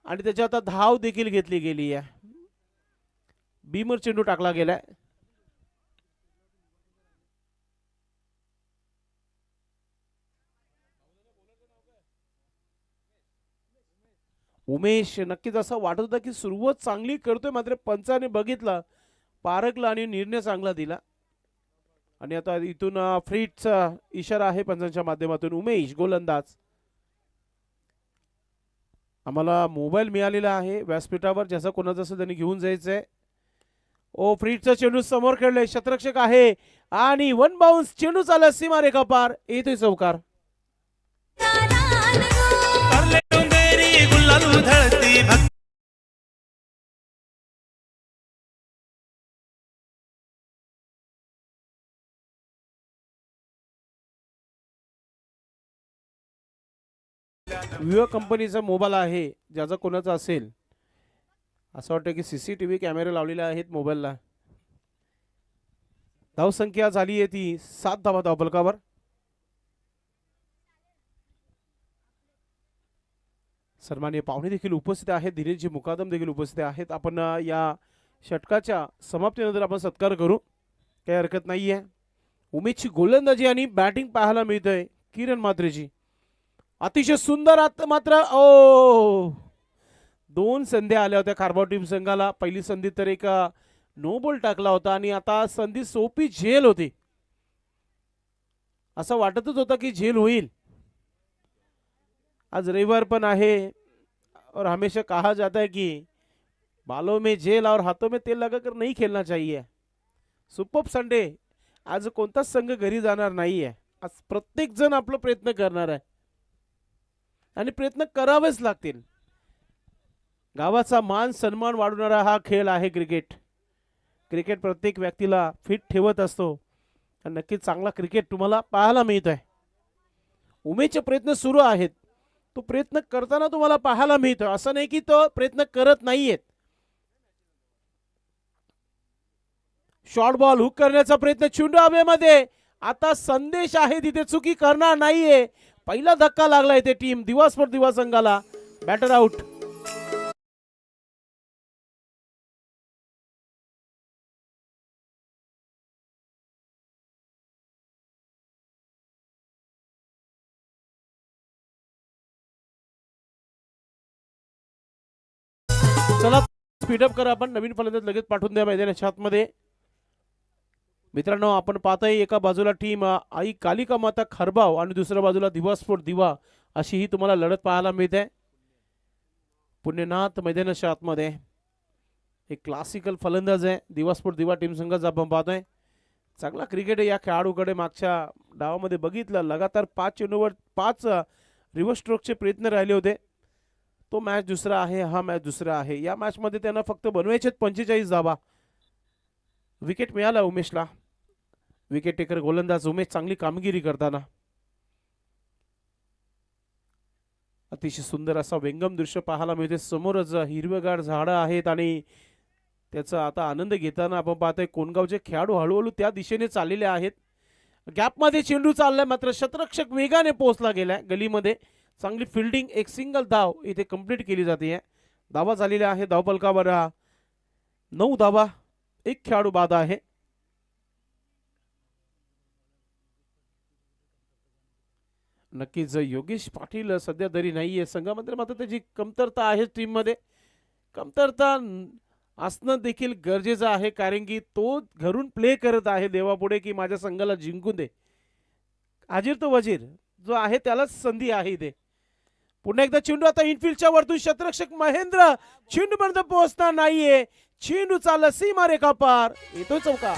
आणि त्याच्या आता धाव देखील घेतली गेली आहे. बीमर चेंडू टाकला गेलाय. उमेश, नक्कीच असं वाटत होतं की सुरुवात चांगली करतोय, मात्र पंचाने बघितलं, पारखला आणि निर्णय चांगला दिला. आणि आता इथून फ्रीटचा इशारा आहे पंचांच्या माध्यमातून. उमेश गोलंदाज. आम्हाला मोबाईल मिळालेला आहे व्यासपीठावर, ज्याचा कोणाचा असेल त्यांनी घेऊन जायचंय. ओ फ्रीटचा चेंडू समोर खेळले, शतरक्षक आहे आणि वन बाउन्स चेंडू चालला सीमारेखा पार, येतोय चौकार. विवो कंपनीचा मोबाईल आहे, ज्याचा कोणाचा असेल. असं वाटतं की CCTV कॅमेरे लावलेले आहेत मोबाईलला. धावसंख्या झाली आहे ती 7 धावा धावफलकावर. सन्माननीय पाहुणे देखील उपस्थित आहेत, दिनेशजी मुकादम देखील उपस्थित आहेत. आपण या षटकाच्या समाप्तीनंतर आपण सत्कार करू, काही हरकत नाही आहे. उमेशची गोलंदाजी आणि बॅटिंग पाहायला मिळतंय किरण म्हात्रेची. अतिशय सुंदर मात्र ओ 2 संध्या आल्या होत्या खारबाव टीम संघाला. पहिली संधी तर एक नो बॉल टाकला होता आणि आता संधी सोपी झेल होती. असं वाटतच होतं की झेल होईल. आज रविवार पण आहे और हमेशा कहा जाता है कि बालों में जेल और हाथों में तेल लगाकर नहीं खेलना चाहिए. Super Sunday. आज कोणताच संघ घरी जाणार नाहीये. आज प्रत्येक जण आपला प्रयत्न करणार आहे आणि प्रयत्न करावेच लागतील. गावाचा मान सन्मान वाढवणारा हा खेळ आहे क्रिकेट. क्रिकेट प्रत्येक व्यक्तीला फिट ठेवत असतो आणि नक्कीच चांगला क्रिकेट तुम्हाला पाहायला मिळतोय. उमेशचे प्रयत्न सुरू आहेत, तो प्रयत्न करताना तुम्हाला पाहायला मिळतोय. असं नाही की तो प्रयत्न करत नाहीयेत. शॉर्ट बॉल हुक करण्याचा प्रयत्न, चेंडू हवेमध्ये. आता संदेश आहे तिथे चुकी करणार नाहीये. पहिला धक्का लागला इथे टीम दिवा स्पोर्ट दिवा संघाला. Batter out. चला स्पीडअप करा आपण. नवीन फलंदाज लगेच पाठवून द्या मैदानाच्या आतमध्ये. मित्रांनो, आपण पाहताय एका बाजूला टीम आई कालिका माता खारबाव आणि दुसऱ्या बाजूला दिवा स्पोर्ट दिवा, अशी ही तुम्हाला लढत पाहायला मिळते. पुण्यनाथ मैदानाच्या आतमध्ये एक क्लासिकल फलंदाज आहे दिवा स्पोर्ट दिवा टीम संघाचा आपण पाहतोय. चांगला क्रिकेट आहे या खेळाडूकडे. मागच्या डावामध्ये बघितलं लगातार 5 चेंडूवर 5 रिव्हर्स स्ट्रोकचे प्रयत्न राहिले होते. तो मॅच दुसरा आहे, हा मॅच दुसरा आहे. या मॅचमध्ये त्यांना फक्त बनवायचे 45 धावा. विकेट मिळाला उमेशला. विकेट टेकर गोलंदाज उमेश चांगली कामगिरी करताना. अतिशय सुंदर असा व्यंगम दृश्य पाहायला मिळते. समोरच हिरवेगार झाडं आहेत आणि त्याचा आता आनंद घेताना आपण पाहतोय कोणगावचे खेळाडू हळूहळू त्या दिशेने चाललेले आहेत. गॅपमध्ये चेंडू चाललाय मात्र शतरक्षक वेगाने पोहोचला गेलाय गलीमध्ये. चांगली फिल्डिंग, एक सिंगल धाव इथे कंप्लीट केली जाते. धावा झालेल्या आहे धावफलकावर 9 धावा. एक खेळाडू बाद आहे. नक्कीच योगेश पाटील सध्या तरी नाहीये संघामध्ये, मात्र त्याची कमतरता आहे टीममध्ये. कमतरता असणं देखील गरजेचं आहे, कारण की तो घरून प्ले करत आहे देवापुढे की माझ्या संघाला जिंकून दे. हाजीर तो वजीर जो आहे त्यालाच संधी आहे इथे. पुन्हा एकदा चेंडू आता इनफिल्डच्या वरतून शतरक्षक महेंद्र चेंडू पर्यंत पोहोचणार नाहीये. चेंडू चालला सीमा रेखा पार, येतो चौकार.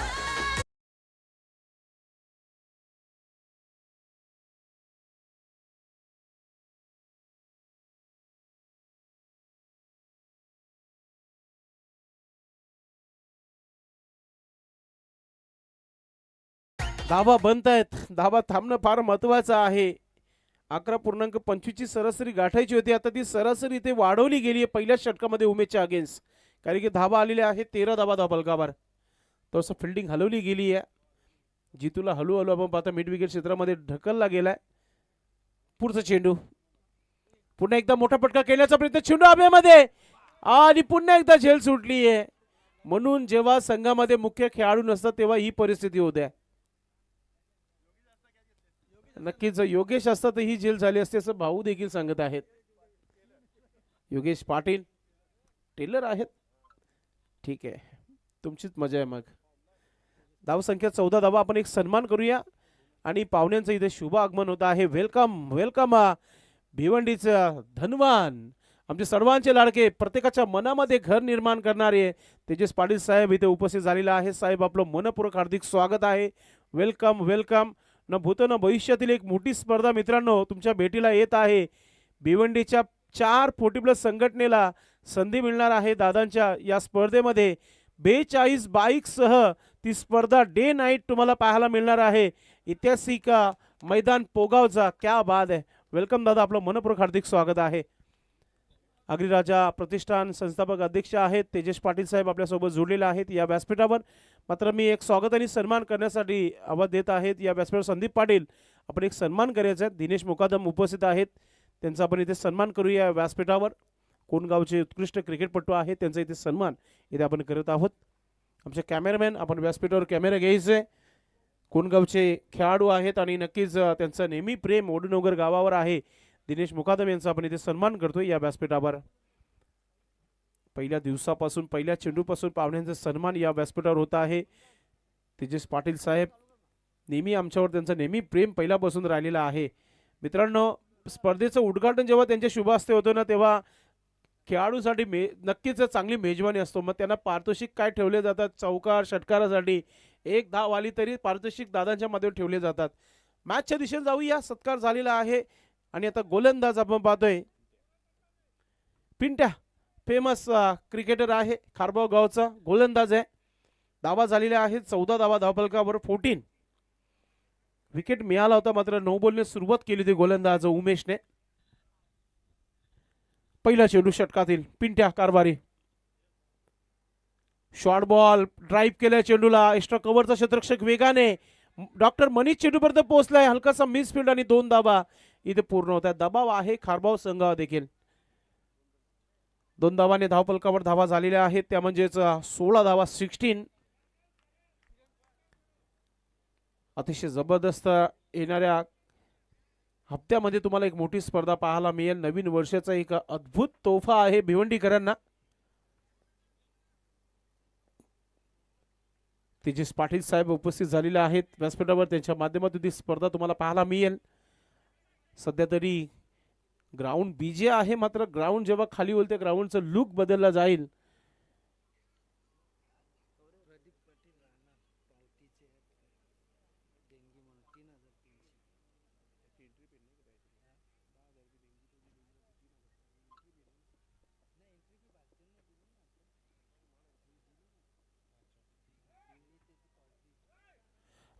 धावा बनतायत. धावा थांबणं फार महत्वाचं आहे. 11.25 ची सरासरी गाठायची होती, आता ती सरासरी इथे वाढवली गेली आहे पहिल्या षटकामध्ये उमेशच्या अगेन्स्ट. कारण की धावा आलेल्या आहेत 13 धावा धावफलकावर. तसं फिल्डिंग हलवली गेली आहे. जितूला हळूहळू आपण पाहता मिड विकेट क्षेत्रामध्ये ढकलला गेलाय. पुढचा चेंडू पुन्हा एकदा मोठा फटका केल्याचा प्रयत्न, चेंडू हवेमध्ये आणि पुन्हा एकदा झेल सुटली आहे. म्हणून जेव्हा संघामध्ये मुख्य खेळाडू नसतात तेव्हा ही परिस्थिती होते. नक्कीच योगेश असता तर ही झेल झाली असते असं भाऊ देखील सांगत आहेत. योगेश पाटील टेलर आहेत. ठीक आहे, तुमचीच मजा आहे. मग धावसंख्या 14 धावा. आपण एक सन्मान करूया आणि पाहुण्यांचं इथे शुभ आगमन होत आहे. वेलकम वेलकम भिवंडीचं धनवान, आमचे सर्वांचे लाडके, प्रत्येकाच्या मनामध्ये घर निर्माण करणारे तेजस पाटील साहेब इथे उपस्थित झालेले आहे. साहेब आपलं मनपूर्वक हार्दिक स्वागत आहे. Welcome welcome. न भूत न भविष्यातील एक मोठी स्पर्धा मित्रांनो तुमच्या भेटीला येत आहे. भिवंडीच्या 4 40+ संघटनेला संधी मिळणार आहे दादांच्या या स्पर्धेमध्ये. 42 बाईकसह ती स्पर्धा डे नाईट तुम्हाला पाहायला मिळणार आहे. ऐतिहासिक मैदान पोगावचा. क्या बात आहे. वेलकम दादा, आपलं मनपूर्वक हार्दिक स्वागत आहे. अग्निराजा प्रतिष्ठान संस्थापक अध्यक्ष आहेत तेजस पाटील साहेब आपल्यासोबत जोडलेले आहेत या व्यासपीठावर. मात्र मी एक स्वागत आणि सन्मान करण्यासाठी आवाज देत आहेत या व्यासपीठावर. संदीप पाटील आपण एक सन्मान करायचा आहे. दिनेश मुकादम उपस्थित आहेत, त्यांचा आपण इथे सन्मान करूया व्यासपीठावर. कोणगावचे उत्कृष्ट क्रिकेटपटू आहेत, त्यांचा इथे सन्मान इथे आपण करत आहोत. आमचे कॅमेरामॅन आपण व्यासपीठावर कॅमेरा घ्यायचे. कोणगावचे खेळाडू आहेत आणि नक्कीच त्यांचं नेहमी प्रेम ओडनोगर गावावर आहे. दिनेश मुकादम यांचा आपण इथे सन्मान करतोय या व्यासपीठावर. पहिल्या दिवसापासून पहिल्या चेंडूपासून पाहुण्यांचा सन्मान या व्यासपीठावर होत आहे. तेजस पाटील साहेब नेहमी आमच्यावर त्यांचं नेहमी प्रेम पहिल्यापासून राहिलेलं आहे. मित्रांनो स्पर्धेचं उद्घाटन जेव्हा त्यांच्या शुभ हस्ते होतं ना तेव्हा खेळाडूसाठी नक्कीच चांगली मेजवानी असतो. मग त्यांना पारितोषिक काय ठेवले जातात, चौकार षटकारासाठी 1 धाव आली तरी पारितोषिक दादांच्या मध्ये ठेवले जातात. मॅचच्या दिशेने जाऊया. सत्कार झालेला आहे आणि आता गोलंदाज आपण पाहतोय पिंट्या, फेमस क्रिकेटर आहे, खारबाव गावचा गोलंदाज आहे. धावा झालेल्या आहेत 14 धावा धावफलकावर 14. विकेट मिळाला होता मात्र 9 बॉलने सुरुवात केली होती गोलंदाज उमेशने. पहिला चेंडू षटकातील पिंट्या कारभारी. शॉर्ट बॉल ड्राईव्ह केल्या चेंडूला. एक्स्ट्रा कव्हरचा क्षेत्ररक्षक वेगाने डॉक्टर मनीष चेंडूपर्यंत पोहोचलाय. हलकासा मिसफील्ड आणि 2 धावा इथे पूर्ण होत आहे. दबाव आहे खारबाव संघावर देखील. 2 धावाने धावफलकावर धावा झालेल्या आहेत, त्या म्हणजेच 16 धावा 16. अतिशय जबरदस्त येणाऱ्या हप्त्यामध्ये तुम्हाला एक मोठी स्पर्धा पाहायला मिळेल. नवीन वर्षाचा एक अद्भुत तोहफा आहे भिवंडीकरांना. तेजस पाटील साहेब उपस्थित झालेले आहेत व्यासपीठावर, त्यांच्या माध्यमातून ती स्पर्धा तुम्हाला पाहायला मिळेल. सध्या तरी ग्राउंड बीजे आहे, मात्र ग्राउंड जेव्हा खाली होईल त्या ग्राउंडचं लुक बदलला जाईल.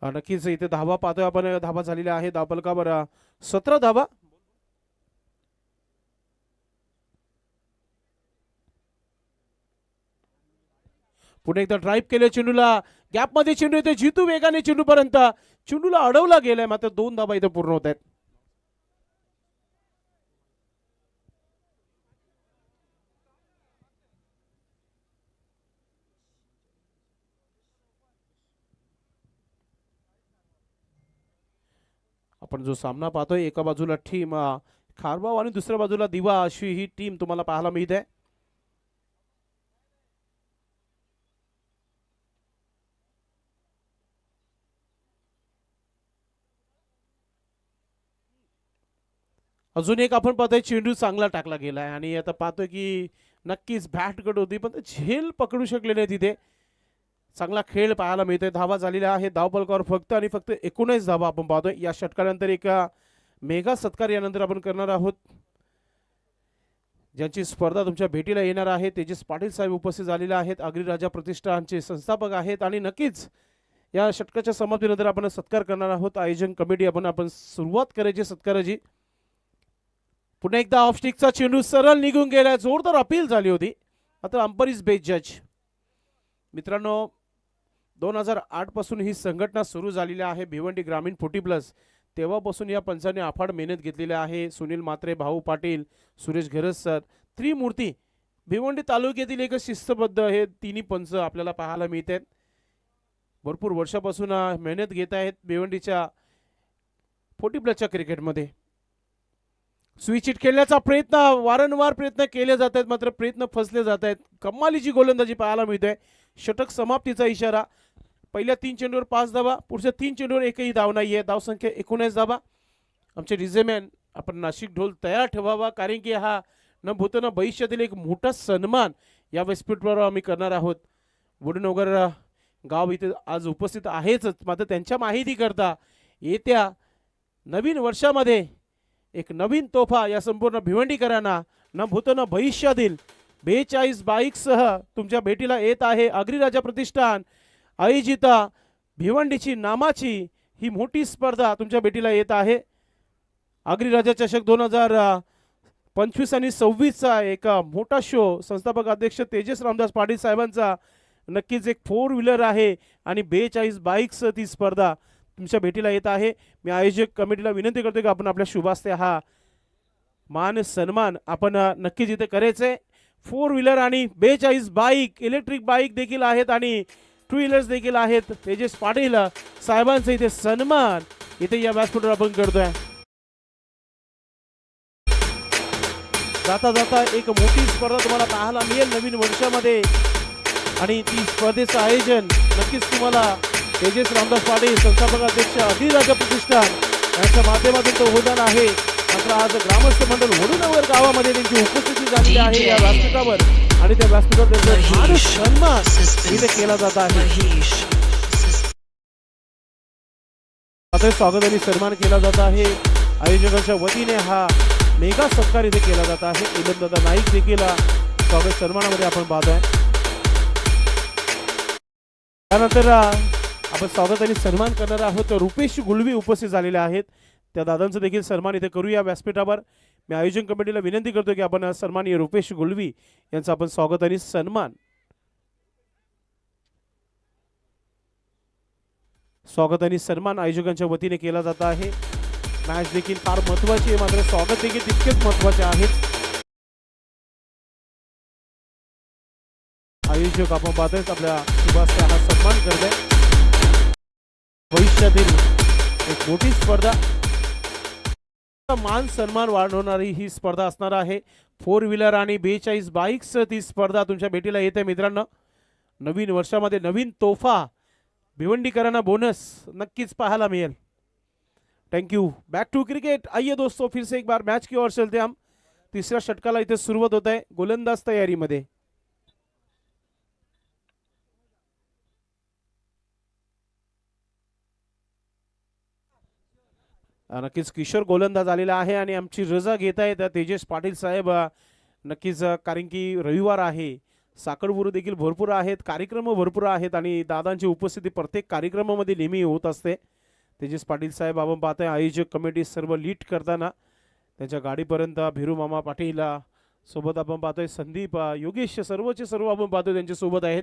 नक्कीच इथे धावा पाहतोय आपण, धावा झालेल्या आहे धावफलकावर 17 धावा. पुढे एकदा ड्राईव्ह केले चेंडूला, गॅप मध्ये चेंडू येते, जितू वेगाने चेंडू पर्यंत, चेंडूला अडवला गेलाय, मात्र 2 धावा इथे पूर्ण होत आहेत. आपण जो सामना पाहतोय एका बाजूला टीम खारबाव आणि दुसऱ्या बाजूला दिवा अशी ही टीम तुम्हाला पाहायला मिळते. अजून एक आपण पाहतोय चेंडू चांगला टाकला गेलाय आणि आता पाहतोय की नक्कीच बॅट कट होती पण झेल पकडू शकले नाही तिथे. चांगला खेळ पाहायला मिळतोय. धावा झालेल्या आहे धावफलकावर फक्त आणि फक्त 19 धावा आपण पाहतोय. या षटकानंतर एका मेगा सत्कार यानंतर आपण करणार आहोत, ज्यांची स्पर्धा तुमच्या भेटीला येणार आहे. तेजस पाटील साहेब उपस्थित झालेले आहेत, अग्निराजा प्रतिष्ठानचे संस्थापक आहेत आणि नक्कीच या षटकाच्या समाप्तीनंतर आपण सत्कार करणार आहोत. आयोजन कमिटी आपण सुरुवात करायची सत्काराची. पुन्हा एकदा ऑफस्टिकचा चेंडू सरळ निघून गेला, जोरदार अपील झाली होती, मात्र अंपायर इज बेस्ट जज. मित्रांनो 2008 पासून ही संघटना सुरू झालेली आहे भिवंडी ग्रामीण 40+. तेव्हापासून या पंचांनी अफाट मेहनत घेतलेली आहे. सुनील म्हात्रे, भाऊ पाटील, सुरेश घरस सर, त्रिमूर्ती. भिवंडी तालुक्यातील एक शिस्तबद्ध हे तिन्ही पंच आपल्याला पाहायला मिळत आहेत. भरपूर वर्षापासून मेहनत घेत आहेत भिवंडीच्या 40+च्या क्रिकेटमध्ये. स्विच हिट खेळण्याचा प्रयत्न, वारंवार प्रयत्न केले जात आहेत मात्र प्रयत्न फसले जात आहेत. कमालीची गोलंदाजी पाहायला मिळते. षटक समाप्तीचा इशारा. पहिल्या 3 चेंडूवर 5 धावा, पुढच्या 3 चेंडूवर एकही धाव नाहीये. धावसंख्या 19 धावा. आमचे रिझेमॅन आपण नाशिक ढोल तयार ठेवावा, कारण की हा न भूत न भविष्यातील एक मोठा सन्मान या व्यासपीठावर आम्ही करणार आहोत. वडनगर गाव इथे आज उपस्थित आहेच, मात्र त्यांच्या माहिती करता येत्या नवीन वर्षामध्ये एक नवीन तोफा या संपूर्ण भिवंडीकरांना न भूत न भविष्यातील 42 बाईकसह तुमच्या भेटीला येत आहे. अग्निराजा प्रतिष्ठान आयोजित भिवंडीची नामाची ही मोठी स्पर्धा तुमच्या भेटीला येत आहे. अग्निराजा चषक 2025 आणि 26चा एक मोठा शो. संस्थापक अध्यक्ष तेजस रामदास पाटील साहेबांचा नक्कीच एक 4 व्हीलर आहे आणि 42 बाईक्स ती स्पर्धा तुमच्या भेटीला येत आहे. मी आयोजक कमिटीला विनंती करतो की आपण आपल्या शुभास्ते हा मान सन्मान आपण नक्कीच इथे करायचंय. 4 व्हीलर आणि 42 बाईक, इलेक्ट्रिक बाईक देखील आहेत आणि 2 व्हीलर्स देखील आहेत. तेजस पाटील साहेबांचा इथे सन्मान इथे या व्यासपीठावर आपण करतोय. जाता जाता एक मोठी स्पर्धा तुम्हाला पाहायला मिळेल नवीन वर्षामध्ये आणि ती स्पर्धेचं आयोजन नक्कीच तुम्हाला तेजस रामदास पाटील संस्थापक अध्यक्ष अग्निराजा प्रतिष्ठान यांच्या माध्यमातून तो होणार आहे. मात्र आज ग्रामस्थ मंडळ वडूनगर गावामध्ये त्यांची उपस्थिती झालेली आहे या व्यासपीठावर आणि त्या व्यासपीठावर त्यांचा मान सन्मान इथे केला जात आहे. मात्र स्वागत आणि सन्मान केला जात आहे. आयोजकांच्या वतीने हा मेगा सत्कार इथे केला जात आहे. निलमदादा नाईक देखील स्वागत सन्मानामध्ये आपण पाहतोय. त्यानंतर आपण स्वागत आणि सन्मान करणार आहोत. रुपेश गुलवी उपस्थित झालेले आहेत, त्या दादांचं देखील सन्मान इथे करूया व्यासपीठावर. मी आयोजन कमिटीला विनंती करतो की आपण सन्माननीय रुपेश गुलवी यांचं आपण स्वागत आणि सन्मान आयोजकांच्या वतीने केला जात आहे. मॅच देखील फार महत्वाची आहे, मात्र स्वागत देखील तितकेच महत्वाचे आहेत. आयोजक आपण पाहतोय आपल्या शुभास्ते हा सन्मान करत आहे. भविष्यातील एक मोठी स्पर्धा, मान सन्मान वाढवणारी ही स्पर्धा असणार आहे. 4 व्हीलर आणि 42 बाईक्स ती स्पर्धा तुमच्या भेटीला येते. मित्रांनो नवीन वर्षामध्ये नवीन तोफा भिवंडीकरांना बोनस नक्कीच पाहायला मिळेल. Thank you. Back to cricket. आइए दोस्तों, फिर से एक बार मैच की ओर चलते हम. तीसऱ्या षटकाला इथे सुरुवात होत आहे. गोलंदाज तयारीमध्ये. नक्कीच किशोर गोलंदाज आलेला आहे आणि आमची रजा घेत आहेत तेजस पाटील साहेब. नक्कीच कारण की रविवार आहे, साकडबुरु देखील भरपूर आहेत, कार्यक्रम भरपूर आहेत आणि दादांची उपस्थिती प्रत्येक कार्यक्रमामध्ये नेहमी होत असते. तेजस पाटील साहेब आपण पाहताय आयोजक कमिटी सर्व लीड करताना त्यांच्या गाडीपर्यंत भिरू मामा पाटील सोबत आपण पाहतोय संदीप योगेश सर्वचे सर्व आपण पाहतोय त्यांच्या सोबत आहेत.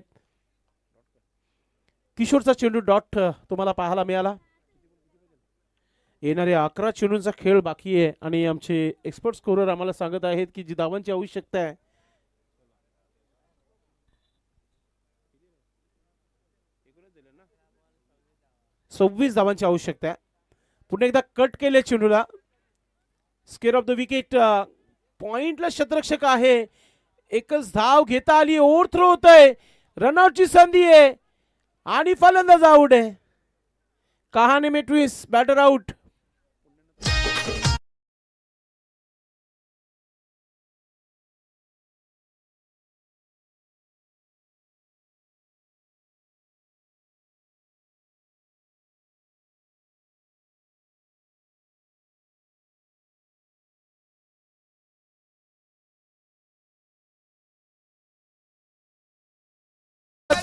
किशोरचा चेंडू डॉट तुम्हाला पाहायला मिळाला. येणाऱ्या 11 चेंडूंचा खेळ बाकी आहे आणि आमचे एक्सपर्ट स्कोरर आम्हाला सांगत आहेत की जी धावांची आवश्यकता आहे 26 धावांची आवश्यकता आहे. पुन्हा एकदा कट केले चेंडूला. स्केअर ऑफ द विकेट पॉइंटला शतरक्षक आहे. एकच धाव घेता आली. ओव्हर थ्रो होतोय. रनआउटची संधी आहे आणि फलंदाज आउट आहे. कहाणी में ट्विस्ट. Batter out.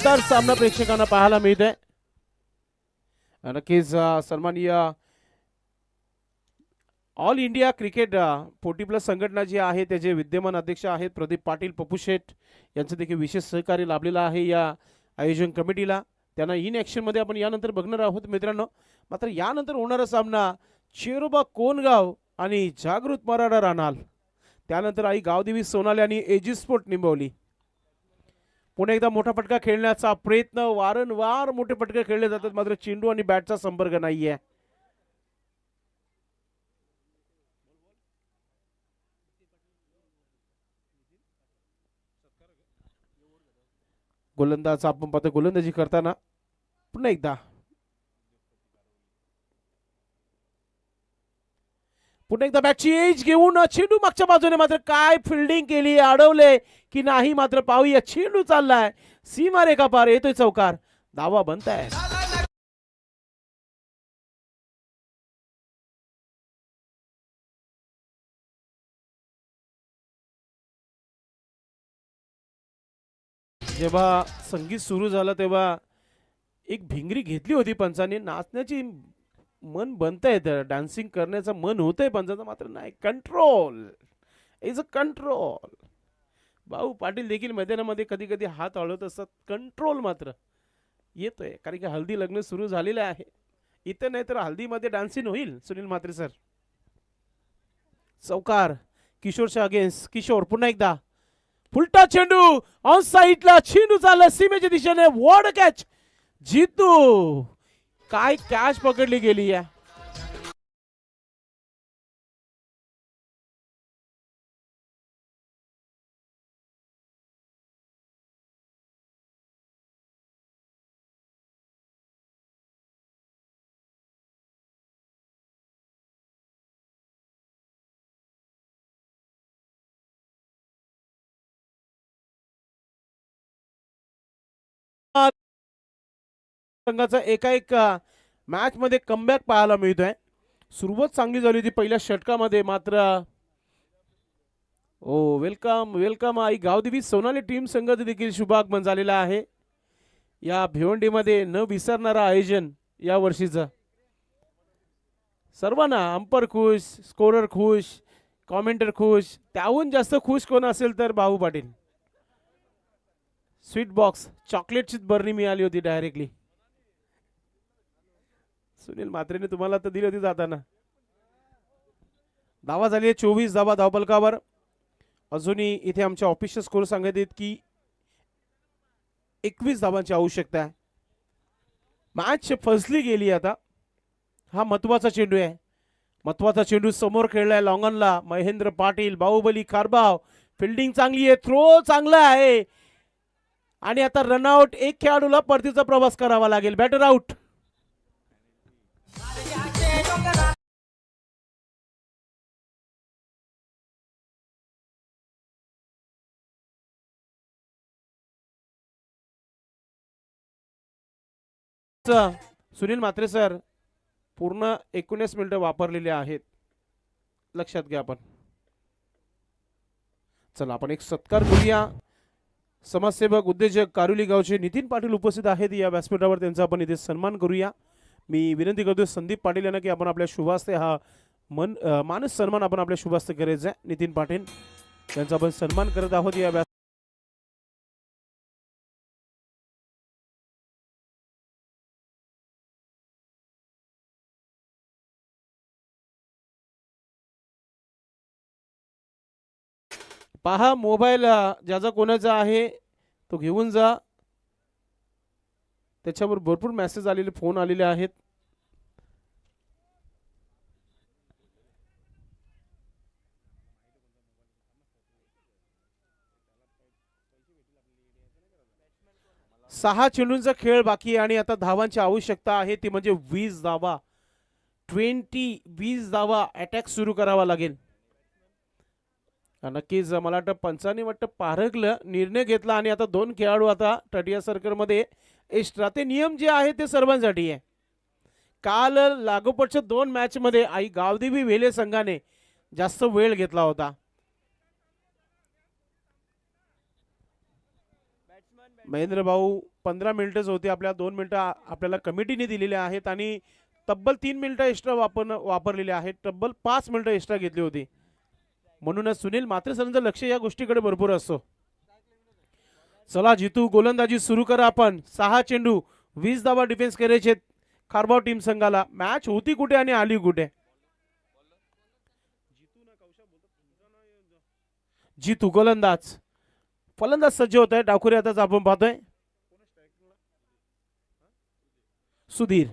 तर सामना प्रेक्षकांना पाहायला मिळत आहे. नक्कीच सन्माननीय ऑल इंडिया क्रिकेट 40+ संघटना जी आहे त्याचे विद्यमान अध्यक्ष आहेत प्रदीप पाटील पप्पू शेठ यांचं देखील विशेष सहकार्य लाभलेलं आहे या आयोजन कमिटीला. त्यांना इन ॲक्शनमध्ये आपण यानंतर बघणार आहोत मित्रांनो. मात्र यानंतर होणारा सामना चेरोबा कोनगाव आणि जागृत मराठा रानाल. त्यानंतर आई गावदेवी सोनाले आणि एजी स्पोर्ट निंबवली. पुन्हा एकदा मोठा फटका खेळण्याचा प्रयत्न. वारंवार मोठे फटके खेळले जातात मात्र चेंडू आणि बॅटचा संपर्क नाहीये. गोलंदाज आपण पाहतो गोलंदाजी करताना पुन्हा एकदा बॅटची एज घेऊन चेंडू मागच्या बाजूने. मात्र काय फिल्डिंग केली. अडवले की नाही मात्र पाहूया. चेंडू चाललाय सीमा रेखा पार. येतोय चौकार. धावा बनताय. जेव्हा संगीत सुरू झालं तेव्हा एक भिंगरी घेतली होती पंचांनी. नाचण्याची मन बनतंय. डान्सिंग करण्याचं मन होतंय पंचाचं मात्र नाही. Control is a control. भाऊ पाटील देखील मैदानामध्ये कधी कधी हात हलवत असतात. कंट्रोल मात्र येतोय कारण की हल्दी लग्न सुरू झालेलं आहे. इथं नाही तर हल्दीमध्ये डान्सिंग होईल. सुनील म्हात्रे सर. चौकार किशोरच्या अगेन्स्ट. किशोर पुन्हा एकदा फुलटा चेंडू ऑन साईडला. चेंडू चालला सीमेच्या दिशेने. Ward catch. जितू काय कॅच पकडली गेली आहे. संघाचा एका मॅच मध्ये कमबॅक पाहायला मिळतोय. सुरुवात चांगली झाली होती पहिल्या षटकामध्ये मात्र वेलकम वेलकम आई गावदेवी सोनाली टीम संघाचं देखील शुभागमन झालेला आहे या भिवंडीमध्ये. न विसरणारा आयोजन या वर्षीचं. सर्वांना अंपर खुश, स्कोरर खुश, कॉमेंटर खुश. त्याहून जास्त खुश कोण असेल तर भाऊ पाटील. स्वीट बॉक्स चॉकलेटचीच बरणी मिळाली होती डायरेक्टली. सुनील म्हात्रेने तुम्हाला तर दिली होती जाताना. धावा झाली 24 धावा धावफलकावर. अजूनही इथे आमच्या ऑफिशियल स्कोर सांगत आहेत की 21 धावांची आवश्यकता आहे. मॅच फसली गेली आता. हा महत्वाचा चेंडू आहे. महत्वाचा चेंडू समोर खेळलाय लॉंगनला. महेंद्र पाटील बाहुबली खारबाव. फिल्डिंग चांगली आहे. थ्रो चांगला आहे आणि आता रनआउट. एक खेळाडूला परतीचा प्रवास करावा लागेल. Batter out. Sunil Mhatre sir पूर्ण 19 मिनिटं वापरलेले आहेत. लक्षात घ्या आपण. चला आपण एक सत्कार करूया समाजसेवक उद्योजक कारुली गावचे नितीन पाटील उपस्थित आहेत या व्यासपीठावर. त्यांचा आपण इथे सन्मान करूया. मी विनंती करतोय संदीप पाटील यांना की आपण आपल्या शुभास्ते हा मानस सन्मान आपण आपल्या शुभास्ते करायचा आहे. नितीन पाटील यांचा आपण सन्मान करत आहोत या व्यास पहा मोबाईल ज्याचा कोणाचा आहे तो घेऊन जा. त्याच्यावर भरपूर मेसेज आलेले, फोन आलेले आहेत. सहा चेंडूंचा खेळ बाकी आहे आणि आता धावांची आवश्यकता आहे ती म्हणजे 20 धावा. 20 धावा अटॅक सुरू करावा लागेल. नक्कीच मला वाटतं पंचांनी वाटतं पारखलं, निर्णय घेतला आणि आता 2 खेळाडू आता टटिया सर्कलमध्ये एक्स्ट्रा. ते नियम जे आहे ते सर्वांसाठी आहे. काल लागोपाठच्या 2 मॅचमध्ये आई गावदेवी वेले संघाने जास्त वेळ घेतला होता. महेंद्र भाऊ 15 मिनिटच होते, आपल्या 2 मिनिटं आपल्याला कमिटीने दिलेले आहेत आणि तब्बल 3 मिनिटं एक्स्ट्रा वापरलेले आहेत. तब्बल 5 मिनिटं एक्स्ट्रा घेतली होती. म्हणूनच सुनील मात्रे सरांचं लक्ष या गोष्टीकडे भरपूर असतो. चला जितू गोलंदाजी सुरू करा आपण. 6 चेंडू 20 धावा डिफेन्स करायचे खारबाव टीम संघाला. मॅच होती कुठे आणि आली कुठे. जितू गोलंदाज, फलंदाज सज्ज होत आहे. डाकुरे आताच आपण पाहतोय. सुधीर,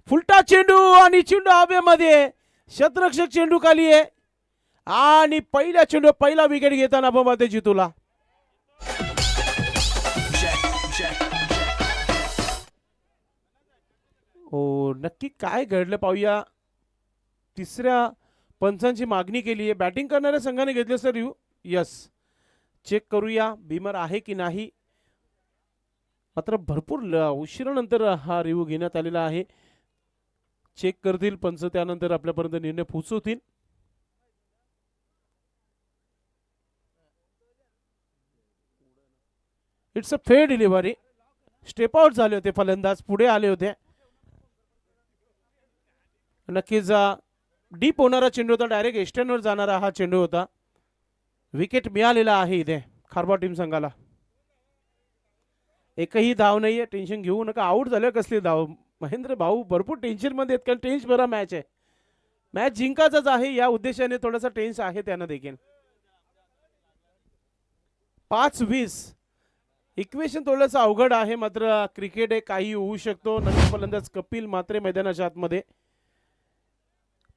फुलटा चेंडू आणि चेंडू हवेमध्ये. शतरक्षक चेंडू खाली आहे आणि पहिल्या चेंडू पहिला विकेट घेताना आपण पाहतोय जितूला. हो नक्की काय घडलं पाहूया. तिसऱ्या पंचांची मागणी केली आहे. बॅटिंग करणाऱ्या संघाने घेतले सर रिव्ह्यू. यस, चेक करूया बीमर आहे की नाही. मात्र भरपूर उशिरानंतर हा रिव्ह्यू घेण्यात आलेला आहे. चेक करतील पंच, त्यानंतर आपल्यापर्यंत निर्णय पोहोचवतील. It's a fair delivery. Step out झाले होते फलंदाज, पुढे आले होते. नक्कीच डीप होणारा चेंडू होता, डायरेक्ट एस्टर्नवर जाणारा हा चेंडू होता. विकेट मिळालेला आहे इथे खारबाव टीम संघाला. एकही धाव नाहीये, टेन्शन घेऊ नका. आउट झालं कसली धाव. महेंद्र भाऊ भरपूर टेन्शन मध्ये आहेत कारण टेन्स भरा मॅच आहे. मॅच जिंकायचाच आहे या उद्देशाने थोडासा टेन्स आहे त्यांना देखील. 5-20 इक्वेशन थोडंसं अवघड आहे, मात्र क्रिकेट आहे, काही होऊ शकतो. नवीन फलंदाज कपिल मात्रे मैदानाच्या आतमध्ये.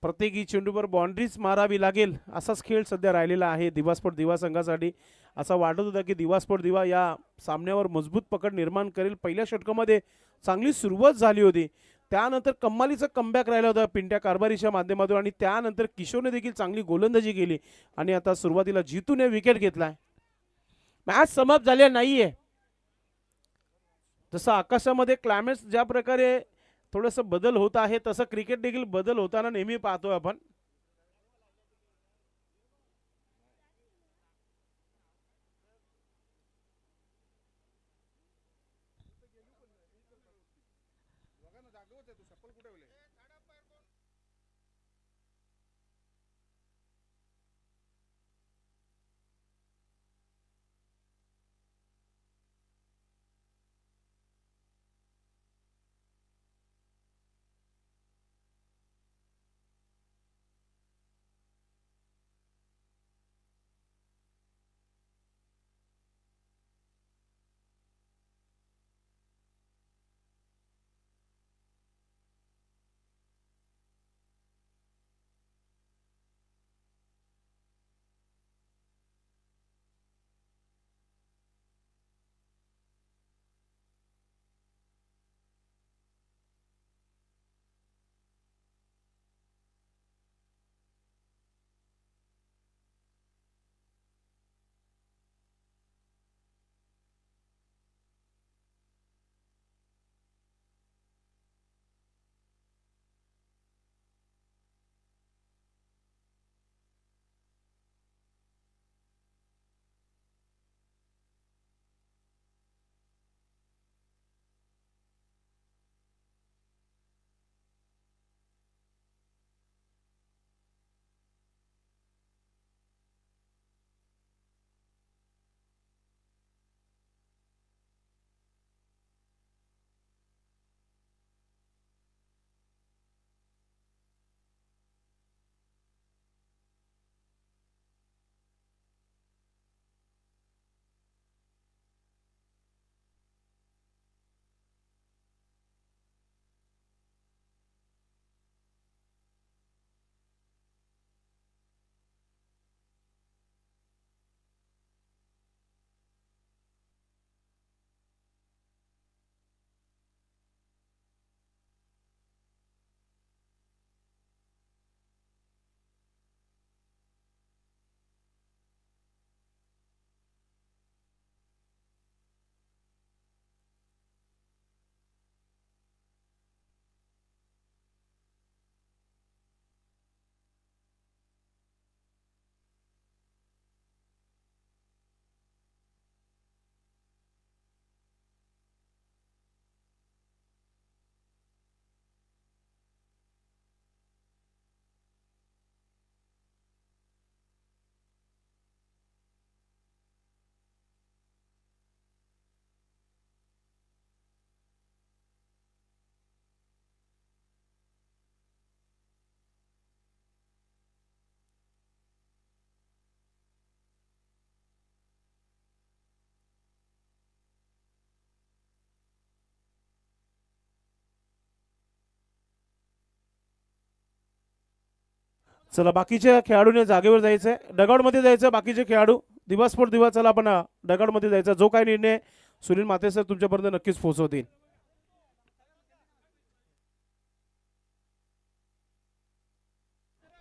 प्रत्येकी चेंडूवर बाउंड्रीज मारावी लागेल असाच खेळ सध्या राहिलेला आहे दिवास्पोर्ट दिवा संघासाठी. असं वाटत होतं की दिवास्पोर्ट दिवा या सामन्यावर मजबूत पकड निर्माण करेल. पहिल्या षटकामध्ये चांगली सुरुवात झाली होती, त्यानंतर कम्मालीचा कमबॅक राहिला होता पिंट्या कारभारीच्या माध्यमातून आणि त्यानंतर किशोरने देखील चांगली गोलंदाजी केली आणि आता सुरुवातीला जितूने विकेट घेतलाय. मॅच समाप्त झाले नाहीये. जसं आकाशामध्ये क्लायमेट ज्या प्रकारे थोडंसं बदल होत आहे तसं क्रिकेट देखील बदल होताना नेहमी पाहतो आपण. चला बाकीच्या खेळाडूने जागेवर जायचंय, डगआउटमध्ये जायचं. बाकीचे खेळाडू दिवा स्पोर्ट दिवा, चला आपण डगआउटमध्ये जायचं. जो काही निर्णय सुनील मात्रे सर तुमच्यापर्यंत नक्कीच पोहोचवतील.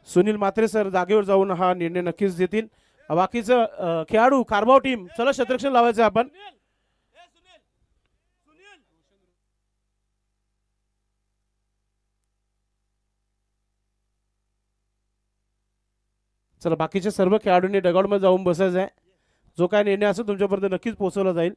सुनील मात्रे सर जागेवर जाऊन हा निर्णय नक्कीच देतील. बाकीचं खेळाडू कारभाव टीम, चला शतरक्षण लावायचं आपण. चला बाकीच्या सर्व खेळाडूंनी डगआउटमध्ये जाऊन बसायचं आहे. जो काय निर्णय असेल तुमच्यापर्यंत नक्कीच पोहोचवला जाईल.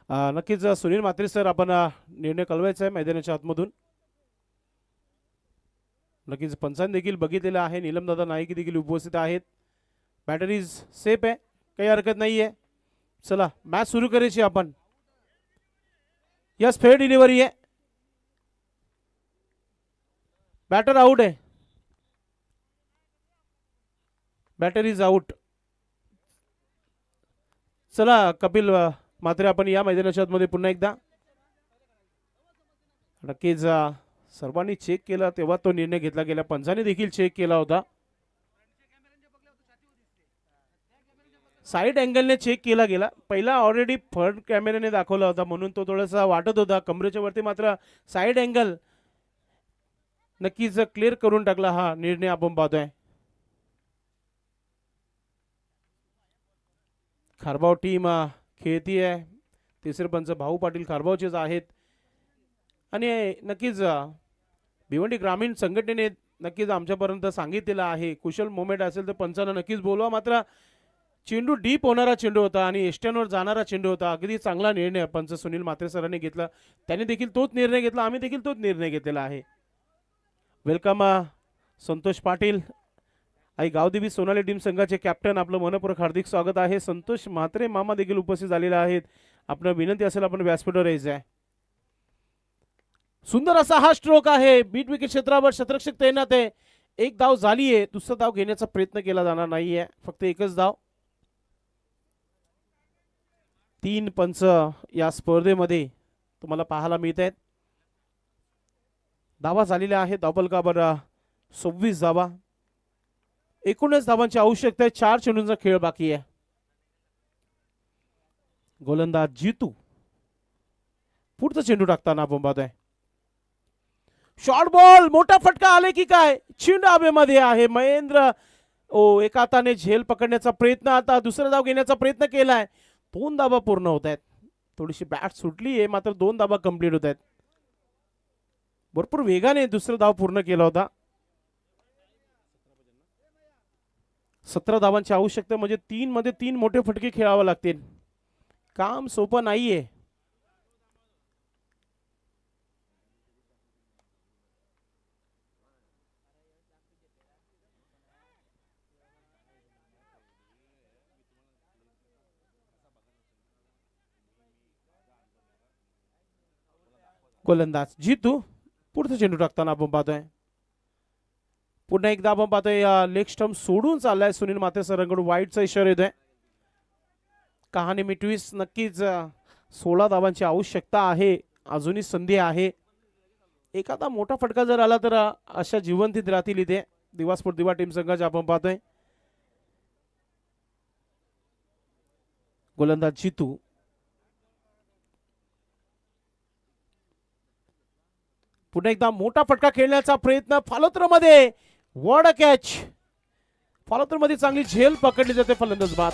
नक्कीच सुनील म्हात्रे सर आपण निर्णय कळवायचा आहे मैदानाच्या आतमधून. नक्कीच पंचांनी देखील बघितलेलं आहे. नीलमदादा नाईक देखील उपस्थित आहेत. बॅटरीज सेफ आहे, काही हरकत नाही आहे. चला मॅच सुरू करायची आपण. यस फेअर डिलिव्हरी आहे. बॅटर आउट आहे. Batteries out. चला कपिल म्हात्रे आपण या मैदानाच्या आतमध्ये पुन्हा एकदा. नक्कीच सर्वांनी चेक केला तेव्हा तो निर्णय घेतला गेला. पंचांनी देखील चेक केला होता. साईड अँगलने चेक केला गेला. पहिला ऑलरेडी फ्रंट कॅमेऱ्याने दाखवला होता म्हणून तो थोडासा वाटत होता कमरेच्या वरती, मात्र साईड अँगल नक्कीच क्लिअर करून टाकला हा निर्णय आपण पाहतोय. खारबाव टीम खेळती आहे. तिसरे पंच भाऊ पाटील खारबावचेच आहेत. आणि नक्कीच भिवंडी ग्रामीण संघटनेने नक्कीच आमच्यापर्यंत सांगितलेलं आहे कुशल मोमेंट असेल तर पंचांना नक्कीच बोलवा. मात्र चेंडू डीप होणारा चेंडू होता आणि एस्टनवर जाणारा चेंडू होता. अगदी चांगला निर्णय पंच सुनील म्हात्रे सरांनी घेतला. त्यांनी देखील तोच निर्णय घेतला, आम्ही देखील तोच निर्णय घेतलेला आहे. वेलकम संतोष पाटील आई गावदेवी सोनाली टीम संघाचे कॅप्टन, आपलं मनपूर्वक हार्दिक स्वागत आहे. संतोष म्हात्रे मामा देखील उपस्थित झालेले आहेत. आपण विनंती असेल आपण व्यासपीठावर यायचं आहे. सुंदर असा हा स्ट्रोक आहे. बीट विकेट क्षेत्रावर शतरक्षक तैनात आहे. एक धाव झाली आहे. दुसरा धाव घेण्याचा प्रयत्न केला जाणार नाहीये, फक्त एकच धाव. 3 पंच या स्पर्धेमध्ये तुम्हाला पाहायला मिळत आहेत. धावा झालेल्या आहेत धावफलकावर 26 धावा. 19 धावांची आवश्यकता आहे. 4 चेंडूंचा खेळ बाकी आहे. गोलंदाज जितू पुढचा चेंडू टाकताना आपण पाहतोय. शॉर्ट बॉल, मोठा फटका आले की काय, चेंडू हवेमध्ये आहे. महेंद्र एका हाताने झेल पकडण्याचा प्रयत्न, आता दुसरा धाव घेण्याचा प्रयत्न केलाय. 2 धावा पूर्ण होत आहेत. थोडीशी बॅट सुटली आहे मात्र 2 धावा कंप्लीट होत आहेत. भरपूर वेगाने दुसरा धाव पूर्ण केला होता. 17 धावांची आवश्यकता म्हणजे 3 मध्ये 3 मोठे फटके खेळावे लागतील. काम सोपं नाहीये. गोलंदाज जितू पुढचा चेंडू टाकताना आपण पाहतोय. पुन्हा एकदा आपण पाहतोय लेग स्टंप सोडून चाललाय सुनील माते सरांकडून वाईटचा इशारा येतोय. कहाणी मिटवीस नक्कीच 16 धावांची आवश्यकता आहे. अजूनही संधी आहे. एखादा मोठा फटका जर आला तर अशा जिवंतीत राहतील इथे दिवासपूर दिवा टीम संघाचे आपण पाहतोय. गोलंदाज जितू पुन्हा एकदा मोठा फटका खेळण्याचा प्रयत्न फॉलोथ्रोमध्ये. Ward catch. फॉलोथ्रोमध्ये चांगली झेल पकडली जाते फलंदाज बाद.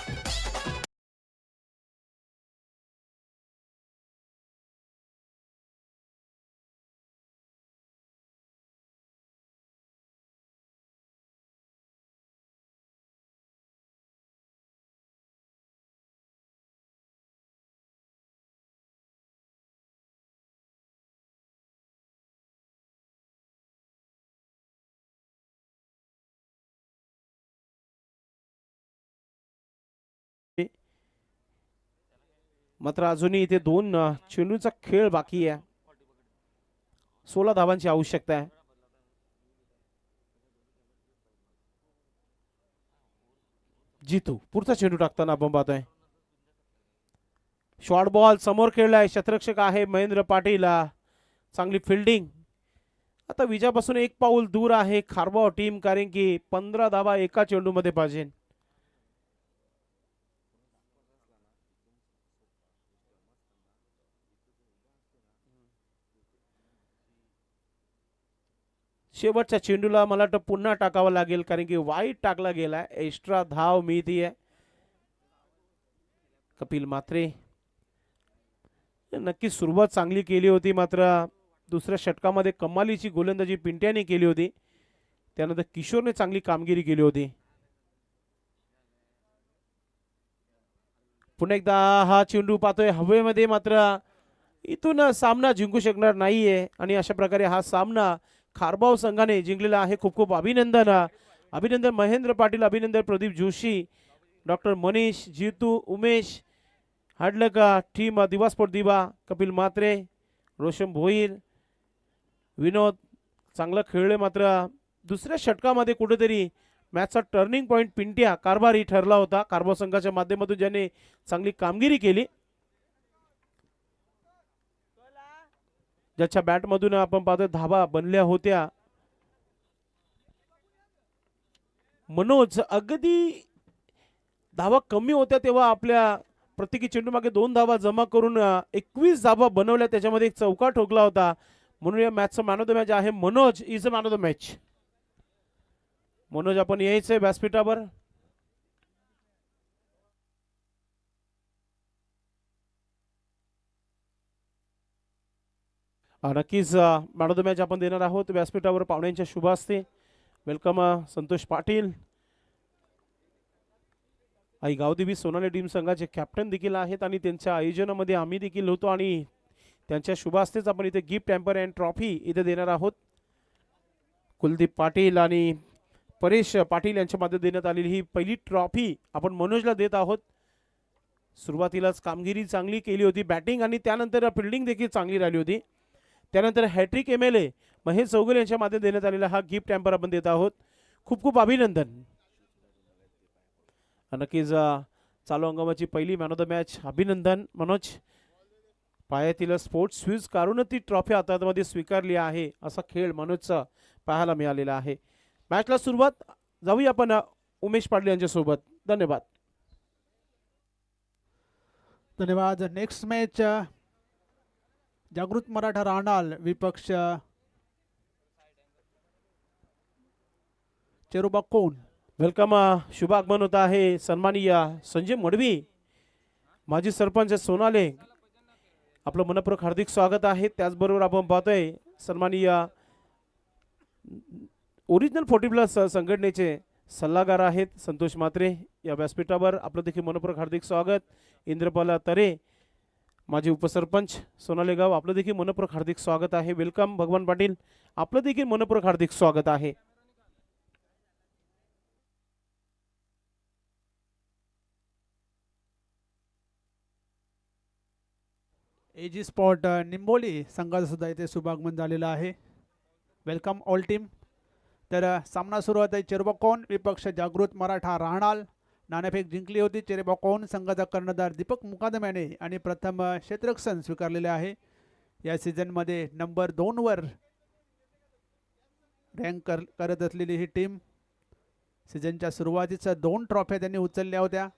मात्र अजूनही इथे 2 चेंडूचा खेळ बाकी आहे. 16 धावांची आवश्यकता आहे. जितू पुढचा चेंडू टाकताना आपण पाहतोय. शॉर्ट बॉल समोर खेळलाय. क्षेत्ररक्षक आहे महेंद्र पाटील. चांगली फिल्डिंग. आता विजयापासून एक पाऊल दूर आहे खारबाव टीम, कारण की 15 धावा एका चेंडूमध्ये पाहिजे. शेवटच्या चेंडूला मला वाटतं पुन्हा टाकावा लागेल, कारण की वाईट टाकला गेलाय. एक्स्ट्रा धाव मिळतीये. कपिल मात्रे नक्की सुरुवात चांगली केली होती, मात्र दुसऱ्या षटकामध्ये कमालीची गोलंदाजी पिंट्याने केली होती. त्यानंतर किशोरने चांगली कामगिरी केली होती. पुन्हा एकदा हा चेंडू पाहतोय हवेमध्ये, मात्र इथून सामना जिंकू शकणार नाहीये. आणि अशा प्रकारे हा सामना खारबाव संघाने जिंकलेला आहे. खूप खूप अभिनंदन. अभिनंदन महेंद्र पाटील, अभिनंदन प्रदीप जोशी, डॉक्टर मनीष, जितू, उमेश हाडलका, टीम दिवास्पोर्ट दिवा, कपिल मात्रे, रोशन भोईर, विनोद चांगलं खेळले. मात्र दुसऱ्या षटकामध्ये कुठेतरी मॅचचा टर्निंग पॉइंट पिंट्या कारभारी ठरला होता. कारभार संघाच्या माध्यमातून ज्याने चांगली कामगिरी केली, ज्याच्या बॅटमधून आपण पाहतो धाबा बनल्या होत्या. मनोज अगदी धावा कमी होत्या तेव्हा आपल्या प्रत्येकी चेंडू मागे 2 धावा जमा करून 21 धावा बनवल्या. त्याच्यामध्ये एक चौका ठोकला होता. म्हणून या मॅचचा मॅन ऑफ द मॅच आहे Manoj. Is a man of the match. Manoj आपण यायचंय व्यासपीठावर. नक्कीच मॅन ऑफ द मॅच आपण देणार आहोत व्यासपीठावर पाहुण्यांच्या शुभ हस्ते. वेलकम संतोष पाटील. आई गावदेवी सोनाली टीम संघाचे कॅप्टन देखील आहेत आणि त्यांच्या आयोजनामध्ये आम्ही देखील होतो आणि त्यांच्या शुभ हस्तेच आपण इथे गिफ्ट टॅम्पर अँड ट्रॉफी इथे देणार आहोत. कुलदीप पाटील आणि परेश पाटील यांच्या मध्ये देण्यात आलेली ही पहिली ट्रॉफी आपण मनोजला देत आहोत. सुरुवातीलाच कामगिरी चांगली केली होती, बॅटिंग आणि त्यानंतर फिल्डिंग देखील चांगली राहिली होती. त्यानंतर हॅट्रिक MLA महेश चौगुले यांच्या माध्यमातून देण्यात आलेला हा गिफ्ट टॅम्पर आपण देत आहोत. खूप खूप अभिनंदन. नक्कीच चालू हंगामाची पहिली मॅन ऑफ द मॅच. अभिनंदन मनोज. पायातील स्पोर्ट्स शूज काढून ती ट्रॉफी हातामध्ये स्वीकारली आहे. असा खेळ मनोजचा पाहायला मिळालेला आहे. मॅचला सुरुवात जाऊया आपण उमेश पाटील यांच्यासोबत. धन्यवाद. धन्यवाद. नेक्स्ट मॅच जागृत मराठा राहणार विपक्ष चेरोबा कोण. वेलकम. शुभ आगमन होत आहे सन्माननीय संजय मडवी, माजी सरपंच सोनाले, आपलं मनपूर्वक हार्दिक स्वागत आहे. त्याचबरोबर आपण पाहतोय सन्माननीय ओरिजिनल 40+ संघटनेचे सल्लागार आहेत संतोष मात्रे या व्यासपीठावर. आपलं देखील मनपूर्वक हार्दिक स्वागत. इंद्रपाल तरे, माजी उपसरपंच सोनाले गाव, आपलं देखील मनपूर्वक हार्दिक स्वागत आहे. वेलकम. भगवान पाटील, आपलं देखील मनपूर्वक हार्दिक स्वागत आहे. एजी स्पॉट निंबोली संघाचं सुद्धा इथे शुभागमन झालेलं आहे. Welcome all team. तर सामना सुरू होत आहे. चेरबॉकॉन विपक्ष जागृत मराठा राहणाल. नाणेफेक जिंकली होती. चेरबॉकॉन संघाचा कर्णधार दीपक मुकादम याने आणि प्रथम क्षेत्ररक्षण स्वीकारलेले आहे. या सीझनमध्ये नंबर 2 वर रँक करत असलेली ही टीम सीझनच्या सुरुवातीच्या 2 ट्रॉफ्या त्यांनी उचलल्या होत्या.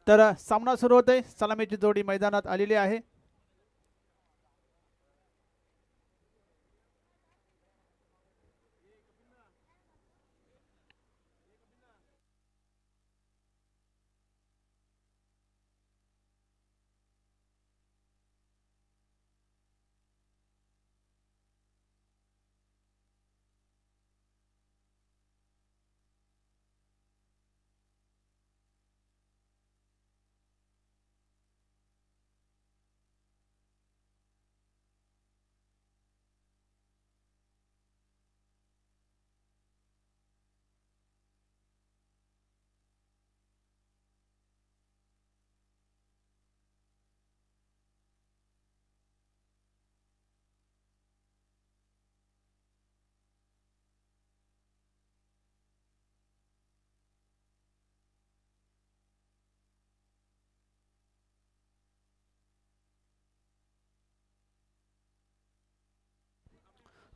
तर सामना सुरू होतोय. सलामीची जोडी मैदानात आलेली आहे.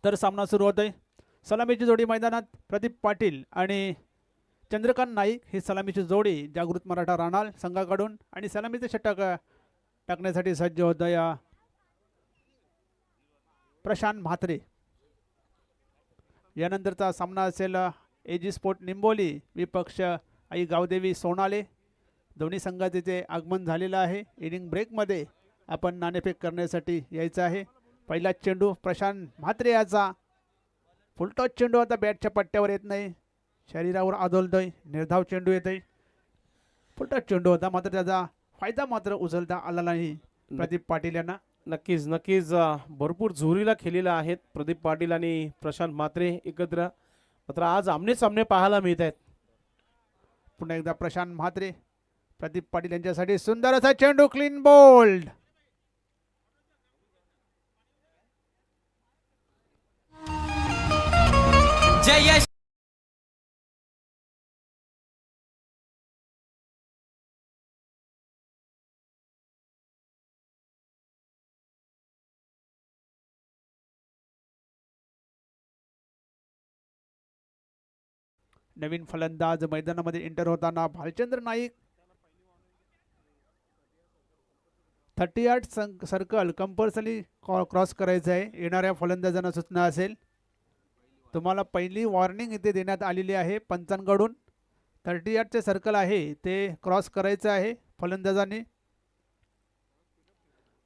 तर सामना सुरू होतोय. सलामीची जोडी मैदानात प्रदीप पाटील आणि चंद्रकांत नाईक ही सलामीची जोडी जागृत मराठा राणाल संघाकडून आणि सलामीचे षटक टाकण्यासाठी सज्ज होत या प्रशांत म्हात्रे. यानंतरचा सामना असेल एजी स्पोर्ट निंबोली विपक्ष आई गावदेवी सोनाले. दोन्ही संघाचे ते आगमन झालेलं आहे. इनिंग ब्रेकमध्ये आपण नाणेफेक करण्यासाठी यायचं आहे. पहिला चेंडू प्रशांत म्हात्रे याचा फुलटॉस चेंडू आता बॅटच्या पट्ट्यावर येत नाही, शरीरावर आदळतोय. निर्धाव चेंडू येतोय. फुलटॉस चेंडू होता मात्र त्याचा फायदा मात्र उचलता आला नाही प्रदीप पाटील यांना. नक्कीच नक्कीच भरपूर झुरीला खेळलेला आहेत प्रदीप पाटील आणि प्रशांत म्हात्रे एकत्र. मात्र आज आमने सामने पाहायला मिळत आहेत. पुन्हा एकदा प्रशांत म्हात्रे प्रदीप पाटील यांच्यासाठी सुंदर असा चेंडू क्लीन बोल्ड. जय नवीन फलंदाज मैदानामध्ये एंटर होताना Bhalchandra Naik. 38 circle compulsory cross करायचं आहे. येणाऱ्या फलंदाजांना सूचना असेल. तुम्हाला पहिली वॉर्निंग इथे देण्यात आलेली आहे पंचांकडून. 38चे सर्कल आहे ते क्रॉस करायचं आहे फलंदाजांनी.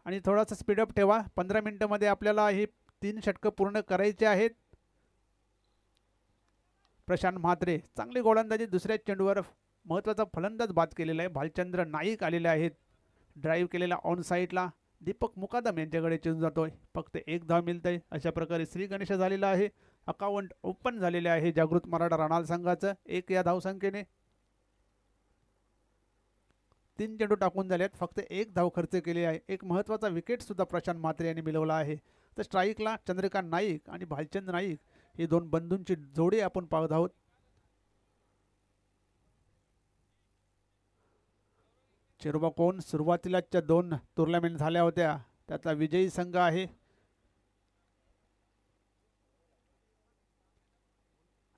आणि थोडासा स्पीडअप ठेवा. 15 मिनिटांमध्ये आपल्याला ही 3 षटकं पूर्ण करायची आहेत. प्रशांत म्हात्रे चांगली गोलंदाजी. दुसऱ्या चेंडूवर महत्त्वाचा फलंदाज बाद केलेला आहे. भालचंद्र नाईक आलेले आहेत. ड्राईव्ह केलेला ऑन साईडला दीपक मुकादम यांच्याकडे चेंडू जातोय. फक्त 1 धाव मिळतंय. अशा प्रकारे श्री गणेश झालेला आहे. अकाउंट ओपन झालेले आहे जागृत मराठा राणाल संघाचं 1 या धावसंख्येने. 3 चेंडू टाकून झालेत. फक्त 1 धाव खर्च केली आहे. एक महत्त्वाचा विकेट सुद्धा प्रशांत म्हात्रे यांनी मिळवला आहे. तर स्ट्राईकला चंद्रकांत नाईक आणि भालचंद्र नाईक ही 2 बंधूंची जोडी आपण पाहत आहोत. चिरोबा कोण सुरुवातीलाच्या 2 टुर्नामेंट झाल्या होत्या त्यातला विजयी संघ आहे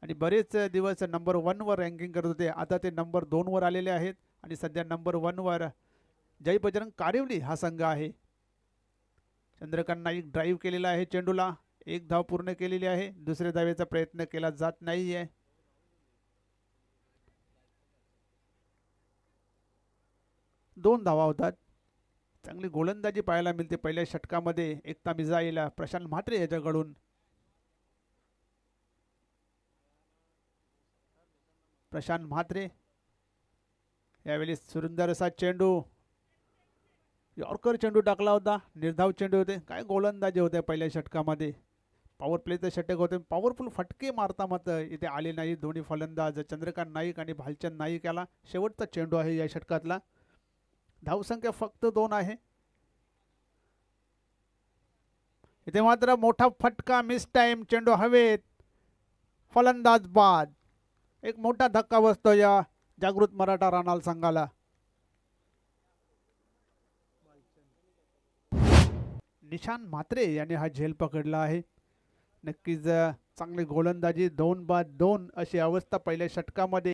आणि बरेच दिवस नंबर 1 वर रँकिंग करत होते. आता ते नंबर 2 वर आलेले आहेत आणि सध्या नंबर 1 वर जय बजरंग कारिवली हा संघ आहे. चंद्रकांत नाईक ड्राईव्ह केलेला आहे चेंडूला. 1 धाव पूर्ण केलेली आहे. दुसऱ्या धावेचा प्रयत्न केला जात नाही आहे. दोन धावा होतात. चांगली गोलंदाजी पाहायला मिळते पहिल्या षटकामध्ये. एकता मिझाईल प्रशांत म्हात्रे याच्याकडून. प्रशांत म्हात्रे यावेळी सुंदर असा चेंडू यॉर्कर चेंडू टाकला होता. निर्धाव चेंडू होते. काय गोलंदाजी होते पहिल्या षटकामध्ये. पॉवर प्लेचं षटक होते. पॉवरफुल फटके मारता मात्र इथे आले नाही दोन्ही फलंदाज चंद्रकांत नाईक आणि भालचंद नाईक याला. शेवटचा चेंडू आहे या षटकातला. धावसंख्या फक्त 2 आहे. इथे मात्र मोठा फटका मिस टाइम. चेंडू हवेत. फलंदाज बाद. एक मोठा धक्का बसतो या जागृत मराठा रानाल संघाला. निशांत म्हात्रे यांनी हा झेल पकडला आहे. नक्कीच चांगली गोलंदाजी. 2 बाद 2 अशी अवस्था पहिल्या षटकामध्ये.